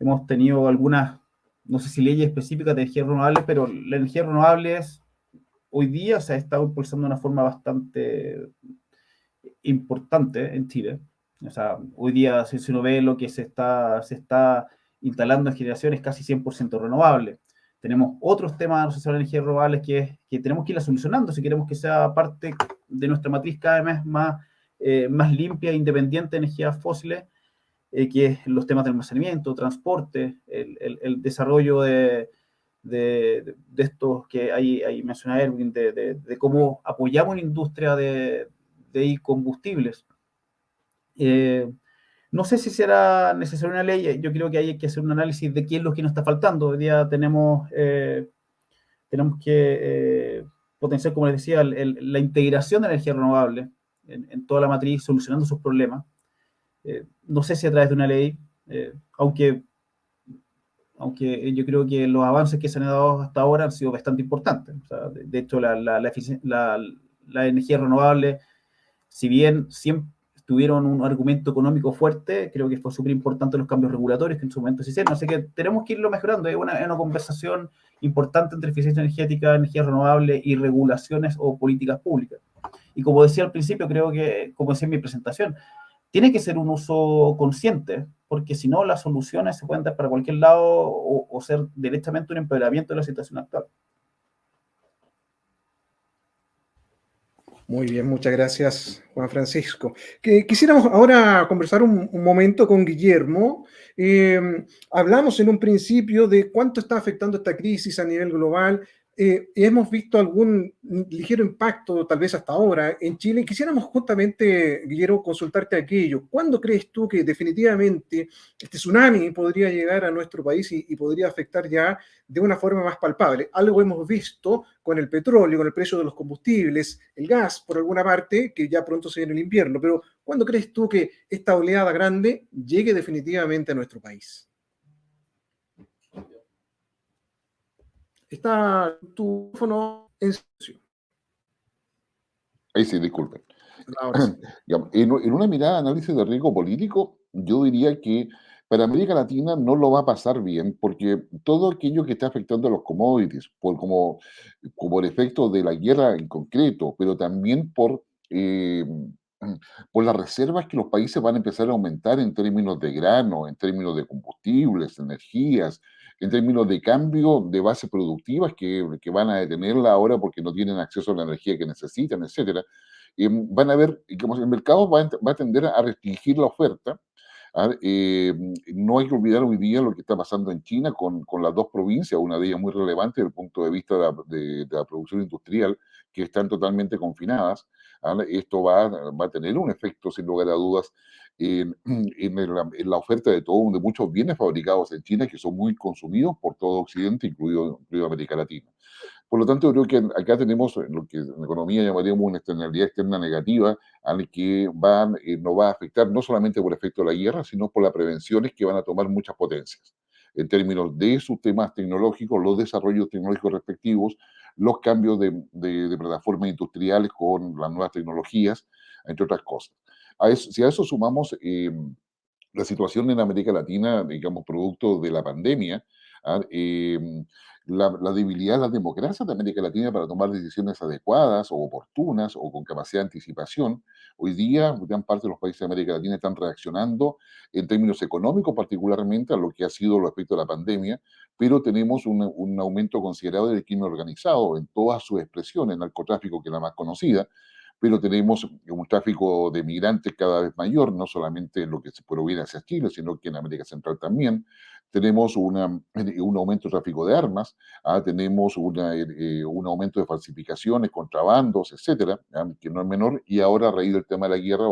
hemos tenido algunas, no sé si leyes específicas de energías renovables, pero la energía renovable hoy día se ha estado impulsando de una forma bastante importante en Chile. O sea, hoy día, si uno ve lo que se está instalando en generaciones casi 100% renovables. Tenemos otros temas asociados a energías renovables que tenemos que ir solucionando si queremos que sea parte de nuestra matriz cada vez más limpia e independiente de energías fósiles, que es los temas de almacenamiento, transporte, el desarrollo de estos que ahí menciona Erwin, de cómo apoyamos una industria de combustibles. No sé si será necesaria una ley, yo creo que hay que hacer un análisis de qué es lo que nos está faltando. Hoy día tenemos que potenciar, como les decía, la integración de energía renovable en toda la matriz, solucionando sus problemas. No sé si a través de una ley, aunque yo creo que los avances que se han dado hasta ahora han sido bastante importantes. O sea, de hecho, la energía renovable, si bien siempre tuvieron un argumento económico fuerte, creo que fue súper importante los cambios regulatorios que en su momento se hicieron. Así que tenemos que irlo mejorando. Es una conversación importante entre eficiencia energética, energía renovable y regulaciones o políticas públicas. Y como decía al principio, creo que, como decía en mi presentación, tiene que ser un uso consciente, porque si no, las soluciones se pueden dar para cualquier lado o ser directamente un empeoramiento de la situación actual. Muy bien, muchas gracias, Juan Francisco. Quisiéramos ahora conversar un momento con Guillermo. Hablamos en un principio de cuánto está afectando esta crisis a nivel global. Hemos visto algún ligero impacto, tal vez hasta ahora, en Chile. Quisiéramos justamente, Guillermo, consultarte aquello. ¿Cuándo crees tú que definitivamente este tsunami podría llegar a nuestro país y podría afectar ya de una forma más palpable? Algo hemos visto con el petróleo, con el precio de los combustibles, el gas, por alguna parte, que ya pronto se viene el invierno. Pero ¿cuándo crees tú que esta oleada grande llegue definitivamente a nuestro país? Está tu teléfono en silencio. Ahí sí, disculpen. Ahora sí. En una mirada de análisis de riesgo político, yo diría que para América Latina no lo va a pasar bien, porque todo aquello que está afectando a los commodities, como el efecto de la guerra en concreto, pero también por las reservas que los países van a empezar a aumentar en términos de grano, en términos de combustibles, energías, en términos de cambio de bases productivas que van a detenerla ahora porque no tienen acceso a la energía que necesitan, etcétera. Van a ver, como el mercado va a tender a restringir la oferta, No hay que olvidar hoy día lo que está pasando en China con las dos provincias, una de ellas muy relevante desde el punto de vista de la producción industrial, que están totalmente confinadas. Esto va a tener un efecto, sin lugar a dudas, en la oferta de muchos bienes fabricados en China que son muy consumidos por todo Occidente, incluido América Latina. Por lo tanto, creo que acá tenemos lo que en economía llamaríamos una externalidad externa negativa, al que nos va a afectar no solamente por efecto de la guerra, sino por las prevenciones que van a tomar muchas potencias, en términos de sus temas tecnológicos, los desarrollos tecnológicos respectivos, los cambios de plataformas industriales con las nuevas tecnologías, entre otras cosas. Si a eso sumamos la situación en América Latina, digamos, producto de la pandemia, la debilidad de las democracias de América Latina para tomar decisiones adecuadas o oportunas o con capacidad de anticipación. Hoy día, gran parte de los países de América Latina están reaccionando en términos económicos, particularmente a lo que ha sido respecto a la pandemia, pero tenemos un aumento considerable del crimen organizado en todas sus expresiones, el narcotráfico, que es la más conocida, pero tenemos un tráfico de migrantes cada vez mayor, no solamente en lo que se proviene hacia Chile, sino que en América Central también. Tenemos un aumento de tráfico de armas, tenemos un aumento de falsificaciones, contrabandos, etcétera, que no es menor, y ahora a raíz del tema de la guerra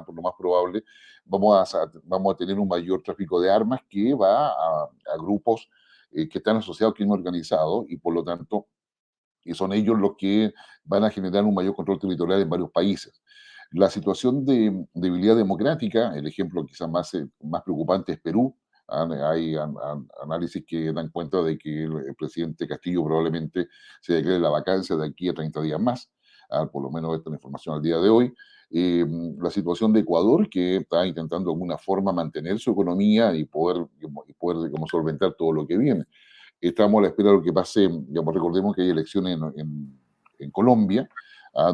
por lo más probable, vamos a tener un mayor tráfico de armas que va a grupos que están asociados al crimen organizado y por lo tanto y son ellos los que van a generar un mayor control territorial en varios países. La situación de debilidad democrática, el ejemplo quizás más preocupante es Perú. Hay análisis que dan cuenta de que el presidente Castillo probablemente se declare la vacancia de aquí a 30 días más, por lo menos esta es la información al día de hoy. La situación de Ecuador, que está intentando de alguna forma mantener su economía y poder como solventar todo lo que viene. Estamos a la espera de lo que pase, digamos, recordemos que hay elecciones en Colombia,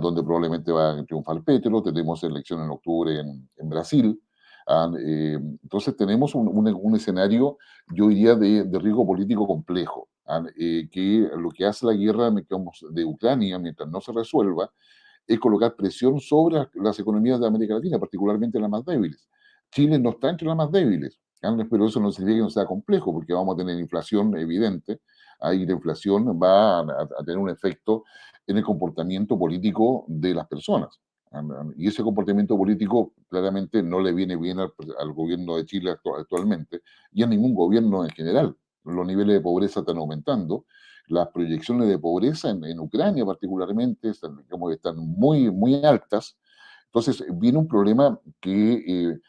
donde probablemente va a triunfar Petro, tenemos elecciones en octubre en Brasil, entonces tenemos un escenario, yo diría, de riesgo político complejo, que lo que hace la guerra digamos, de Ucrania, mientras no se resuelva, es colocar presión sobre las economías de América Latina, particularmente las más débiles. Chile no está entre las más débiles, pero eso no significa que no sea complejo, porque vamos a tener inflación evidente, ahí la inflación va a tener un efecto en el comportamiento político de las personas. Y ese comportamiento político claramente no le viene bien al gobierno de Chile actualmente y a ningún gobierno en general. Los niveles de pobreza están aumentando, las proyecciones de pobreza en Ucrania particularmente están muy, muy altas. Entonces viene un problema que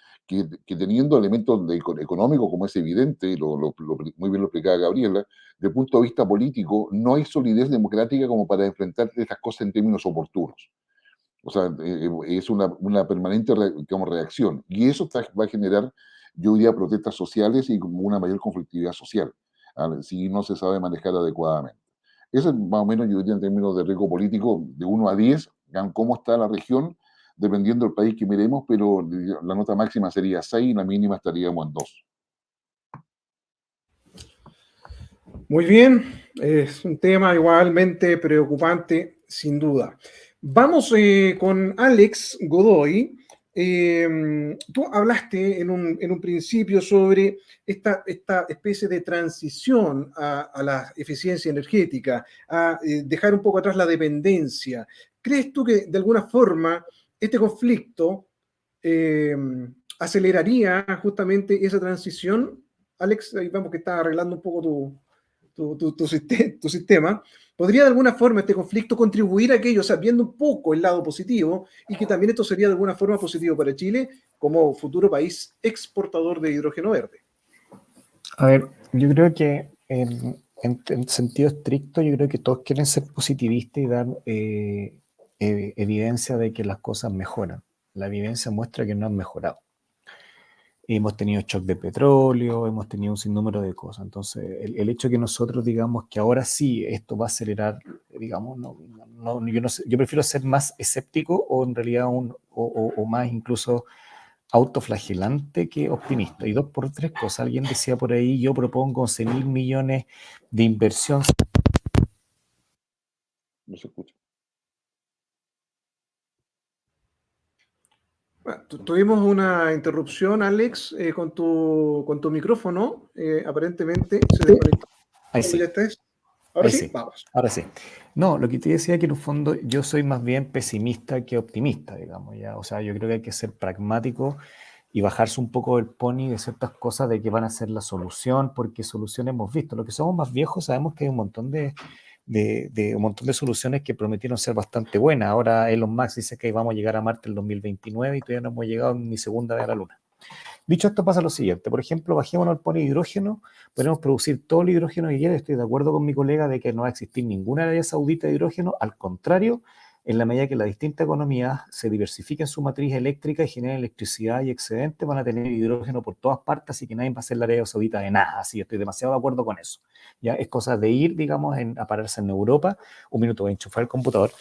teniendo elementos económicos, como es evidente, muy bien lo explicaba Gabriela, desde el punto de vista político, no hay solidez democrática como para enfrentar estas cosas en términos oportunos. O sea, es una permanente reacción. Y eso va a generar, yo diría, protestas sociales y como una mayor conflictividad social, si no se sabe manejar adecuadamente. Eso es más o menos, yo diría, en términos de riesgo político, de 1 a 10, cómo está la región, dependiendo del país que miremos, pero la nota máxima sería 6 y la mínima estaríamos en 2. Muy bien, es un tema igualmente preocupante, sin duda. Vamos con Alex Godoy. Tú hablaste en un principio sobre esta especie de transición a la eficiencia energética, a dejar un poco atrás la dependencia. ¿Crees tú que de alguna forma este conflicto aceleraría justamente esa transición? Alex, ahí vemos que está arreglando un poco tu sistema. ¿Podría de alguna forma este conflicto contribuir a aquello, o sea, viendo un poco el lado positivo, y que también esto sería de alguna forma positivo para Chile como futuro país exportador de hidrógeno verde? A ver, yo creo que en sentido estricto, yo creo que todos quieren ser positivistas y dar evidencia de que las cosas mejoran. La evidencia muestra que no han mejorado. Hemos tenido shock de petróleo, hemos tenido un sinnúmero de cosas. Entonces, el hecho de que nosotros digamos que ahora sí esto va a acelerar, digamos, yo prefiero ser más escéptico o en realidad o más incluso autoflagelante que optimista. Y 2 por 3 cosas. Alguien decía por ahí, yo propongo 11.000 millones de inversión. No se escucha. Bueno, tuvimos una interrupción, Alex, con tu micrófono. Aparentemente se desconectó. Ahí sí. ¿Ya estás? Ahora Ahí sí, sí, vamos. ahora sí. No, lo que te decía es que en un fondo yo soy más bien pesimista que optimista, digamos, ya. O sea, yo creo que hay que ser pragmático y bajarse un poco del pony de ciertas cosas de que van a ser la solución, porque solución hemos visto. Los que somos más viejos sabemos que hay un montón un montón de soluciones que prometieron ser bastante buenas. Ahora Elon Musk dice que vamos a llegar a Marte en el 2029 y todavía no hemos llegado ni segunda vez a la Luna. Dicho esto, pasa lo siguiente. Por ejemplo, bajémonos al pony de hidrógeno, podemos producir todo el hidrógeno que quiera. Estoy de acuerdo con mi colega de que no va a existir ninguna Arabia Saudita de hidrógeno. Al contrario, en la medida que las distintas economías se diversifiquen su matriz eléctrica y generen electricidad y excedente, van a tener hidrógeno por todas partes, así que nadie va a ser la Arabia Saudita de nada. Así que estoy demasiado de acuerdo con eso. Ya es cosa de ir, digamos, a pararse en Europa. Un minuto, voy a enchufar el computador.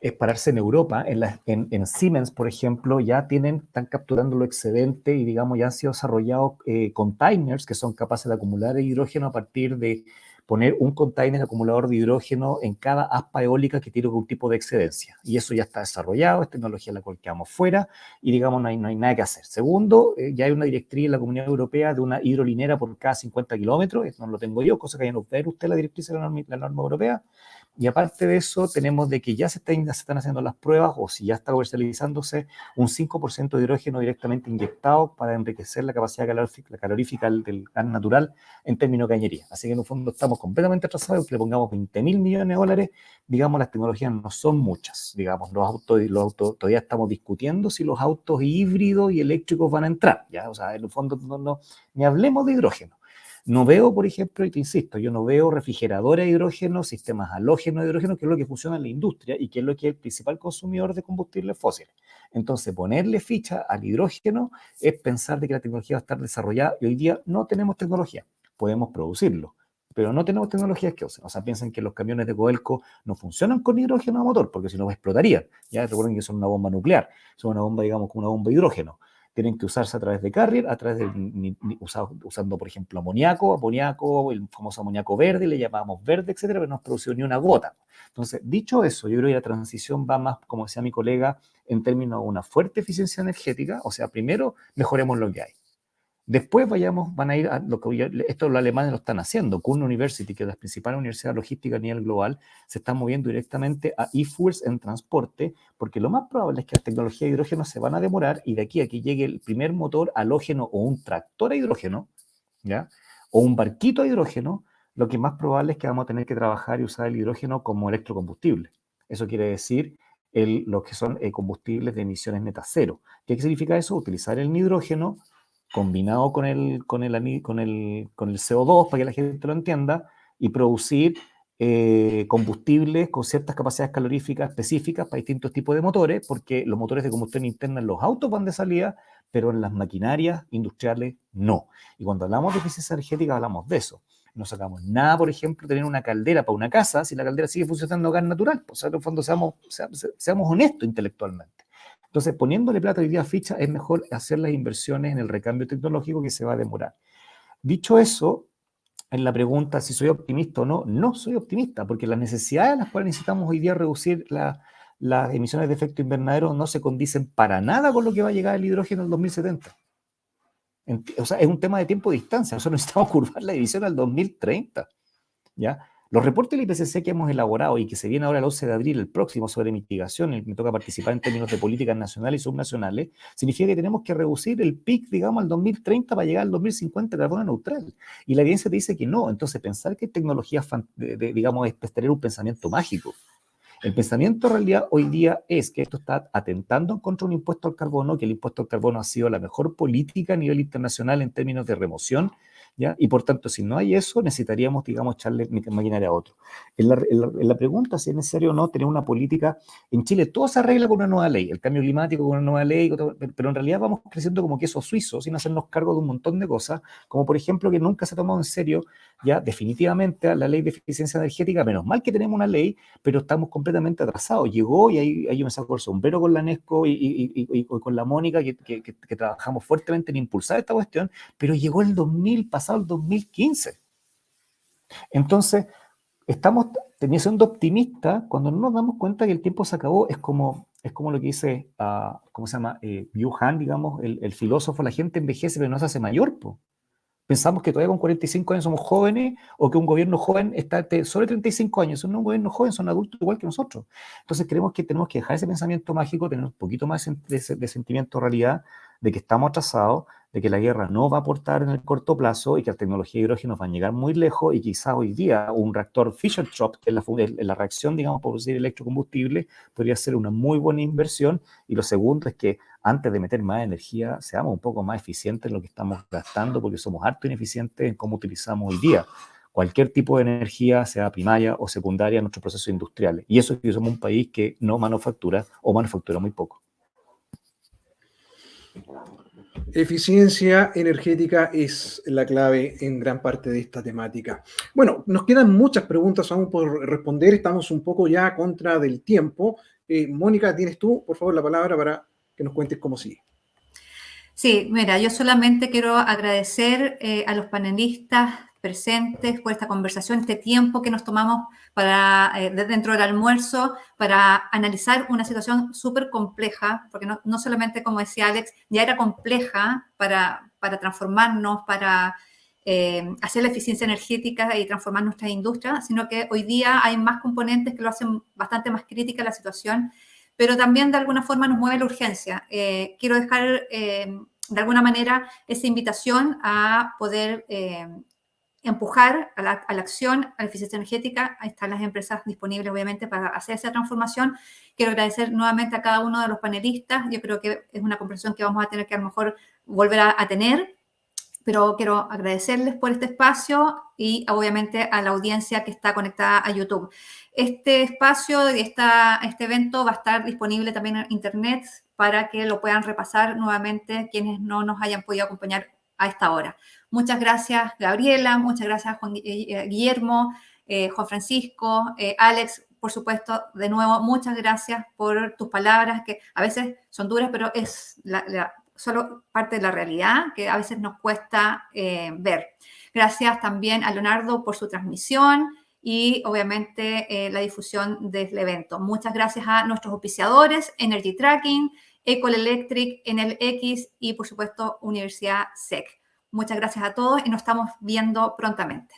Es pararse en Europa, en Siemens, por ejemplo, ya están capturando lo excedente y, digamos, ya han sido desarrollados containers que son capaces de acumular el hidrógeno a partir de poner un container acumulador de hidrógeno en cada aspa eólica que tiene algún tipo de excedencia. Y eso ya está desarrollado, es tecnología en la cual quedamos fuera y, digamos, no hay nada que hacer. Segundo, ya hay una directriz en la Comunidad Europea de una hidrolinera por cada 50 kilómetros, eso no lo tengo yo, cosa que ya no ver usted la directriz de la norma europea. Y aparte de eso, tenemos de que ya se están haciendo las pruebas, o si ya está comercializándose, un 5% de hidrógeno directamente inyectado para enriquecer la capacidad calorífica del gas natural en términos de cañería. Así que en un fondo estamos completamente atrasados, que le pongamos 20.000 millones de dólares, digamos, las tecnologías no son muchas. Digamos, los autos todavía estamos discutiendo si los autos híbridos y eléctricos van a entrar. ¿Ya? O sea, en un fondo ni hablemos de hidrógeno. No veo, por ejemplo, y te insisto, yo no veo refrigeradores de hidrógeno, sistemas halógenos de hidrógeno, que es lo que funciona en la industria y que es lo que es el principal consumidor de combustibles fósiles. Entonces, ponerle ficha al hidrógeno es pensar de que la tecnología va a estar desarrollada y hoy día no tenemos tecnología. Podemos producirlo, pero no tenemos tecnologías que usen. O sea, piensan que los camiones de Codelco no funcionan con hidrógeno a motor, porque si no explotarían. Ya recuerden que son una bomba nuclear, son una bomba, digamos, como una bomba de hidrógeno. Tienen que usarse a través de carrier, a través de usando, por ejemplo, amoníaco, el famoso amoníaco verde, le llamamos verde, etcétera, pero no has producido ni una gota. Entonces, dicho eso, yo creo que la transición va más, como decía mi colega, en términos de una fuerte eficiencia energética. O sea, primero mejoremos lo que hay. Después van a ir a lo que esto los alemanes lo están haciendo. Kuhn University, que es la principal universidad logística a nivel global, se está moviendo directamente a e-fuels en transporte, porque lo más probable es que las tecnologías de hidrógeno se van a demorar y de aquí a que llegue el primer motor halógeno o un tractor a hidrógeno, ¿ya? O un barquito a hidrógeno, lo que más probable es que vamos a tener que trabajar y usar el hidrógeno como electrocombustible. Eso quiere decir lo que son combustibles de emisiones netas cero. ¿Qué significa eso? Utilizar el hidrógeno combinado con el CO2, para que la gente lo entienda, y producir combustibles con ciertas capacidades caloríficas específicas para distintos tipos de motores, porque los motores de combustión interna en los autos van de salida, pero en las maquinarias industriales no. Y cuando hablamos de eficiencia energética hablamos de eso. No sacamos nada, por ejemplo, tener una caldera para una casa si la caldera sigue funcionando a gas natural. Pues, en el fondo seamos honestos intelectualmente. Entonces, poniéndole plata hoy día a ficha, es mejor hacer las inversiones en el recambio tecnológico que se va a demorar. Dicho eso, en la pregunta si soy optimista o no, no soy optimista, porque las necesidades a las cuales necesitamos hoy día reducir las emisiones de efecto invernadero no se condicen para nada con lo que va a llegar el hidrógeno en el 2070. O sea, es un tema de tiempo y distancia. Nosotros necesitamos curvar la división al 2030, ¿ya? Los reportes del IPCC que hemos elaborado y que se viene ahora el 11 de abril, el próximo, sobre mitigación, y me toca participar en términos de políticas nacionales y subnacionales, significa que tenemos que reducir el PIC, digamos, al 2030 para llegar al 2050 a carbono neutral. Y la evidencia te dice que no. Entonces, pensar que tecnología, digamos, es tener un pensamiento mágico. El pensamiento en realidad hoy día es que esto está atentando contra un impuesto al carbono, que el impuesto al carbono ha sido la mejor política a nivel internacional en términos de remoción, ¿ya? Y por tanto, si no hay eso, necesitaríamos, digamos, echarle maquinaria a otro. En la pregunta si es necesario o no tener una política, en Chile todo se arregla con una nueva ley, el cambio climático con una nueva ley, pero en realidad vamos creciendo como queso suizo sin hacernos cargo de un montón de cosas, como por ejemplo que nunca se ha tomado en serio ya definitivamente la ley de eficiencia energética. Menos mal que tenemos una ley, pero estamos completamente atrasados. Llegó y ahí yo me saco el sombrero con la Nesco y con la Mónica, que trabajamos fuertemente en impulsar esta cuestión, pero llegó el 2000, pasado el 2015. Entonces, estamos siendo optimistas cuando no nos damos cuenta que el tiempo se acabó. Es como es como lo que dice, ¿cómo se llama? Yu Han, digamos, el filósofo, la gente envejece pero no se hace mayor, po. Pensamos que todavía con 45 años somos jóvenes o que un gobierno joven está sobre 35 años. Son un gobierno joven, son adultos igual que nosotros. Entonces creemos que tenemos que dejar ese pensamiento mágico, tener un poquito más de sentimiento de realidad, de que estamos atrasados, de que la guerra no va a aportar en el corto plazo y que la tecnología de hidrógeno va a llegar muy lejos y quizás hoy día un reactor Fischer-Tropsch, que es la reacción, digamos, por producir electrocombustible, podría ser una muy buena inversión. Y lo segundo es que antes de meter más energía, seamos un poco más eficientes en lo que estamos gastando, porque somos harto ineficientes en cómo utilizamos hoy día cualquier tipo de energía, sea primaria o secundaria, en nuestros procesos industriales. Y eso es que somos un país que no manufactura o manufactura muy poco. Eficiencia energética es la clave en gran parte de esta temática. Bueno, nos quedan muchas preguntas aún por responder. Estamos un poco ya contra del tiempo. Mónica, tienes tú, por favor, la palabra para que nos cuentes cómo sigue. Sí, mira, yo solamente quiero agradecer a los panelistas presentes por esta conversación, este tiempo que nos tomamos para, dentro del almuerzo, para analizar una situación súper compleja, porque no solamente, como decía Alex, ya era compleja para transformarnos, para hacer la eficiencia energética y transformar nuestra industria, sino que hoy día hay más componentes que lo hacen bastante más crítica la situación, pero también de alguna forma nos mueve la urgencia. Quiero dejar de alguna manera esa invitación a poder empujar a la acción, a la eficiencia energética. Ahí están las empresas disponibles, obviamente, para hacer esa transformación. Quiero agradecer nuevamente a cada uno de los panelistas. Yo creo que es una conversación que vamos a tener que a lo mejor volver a tener, pero quiero agradecerles por este espacio y obviamente a la audiencia que está conectada a YouTube. Este espacio y este evento va a estar disponible también en internet para que lo puedan repasar nuevamente quienes no nos hayan podido acompañar a esta hora. Muchas gracias, Gabriela, muchas gracias, Guillermo, Juan Francisco, Alex, por supuesto, de nuevo, muchas gracias por tus palabras, que a veces son duras, pero es solo parte de la realidad que a veces nos cuesta ver. Gracias también a Leonardo por su transmisión y obviamente la difusión del evento. Muchas gracias a nuestros auspiciadores, Energy Tracking, Ecol Electric, NLX y por supuesto Universidad SEC. Muchas gracias a todos y nos estamos viendo prontamente.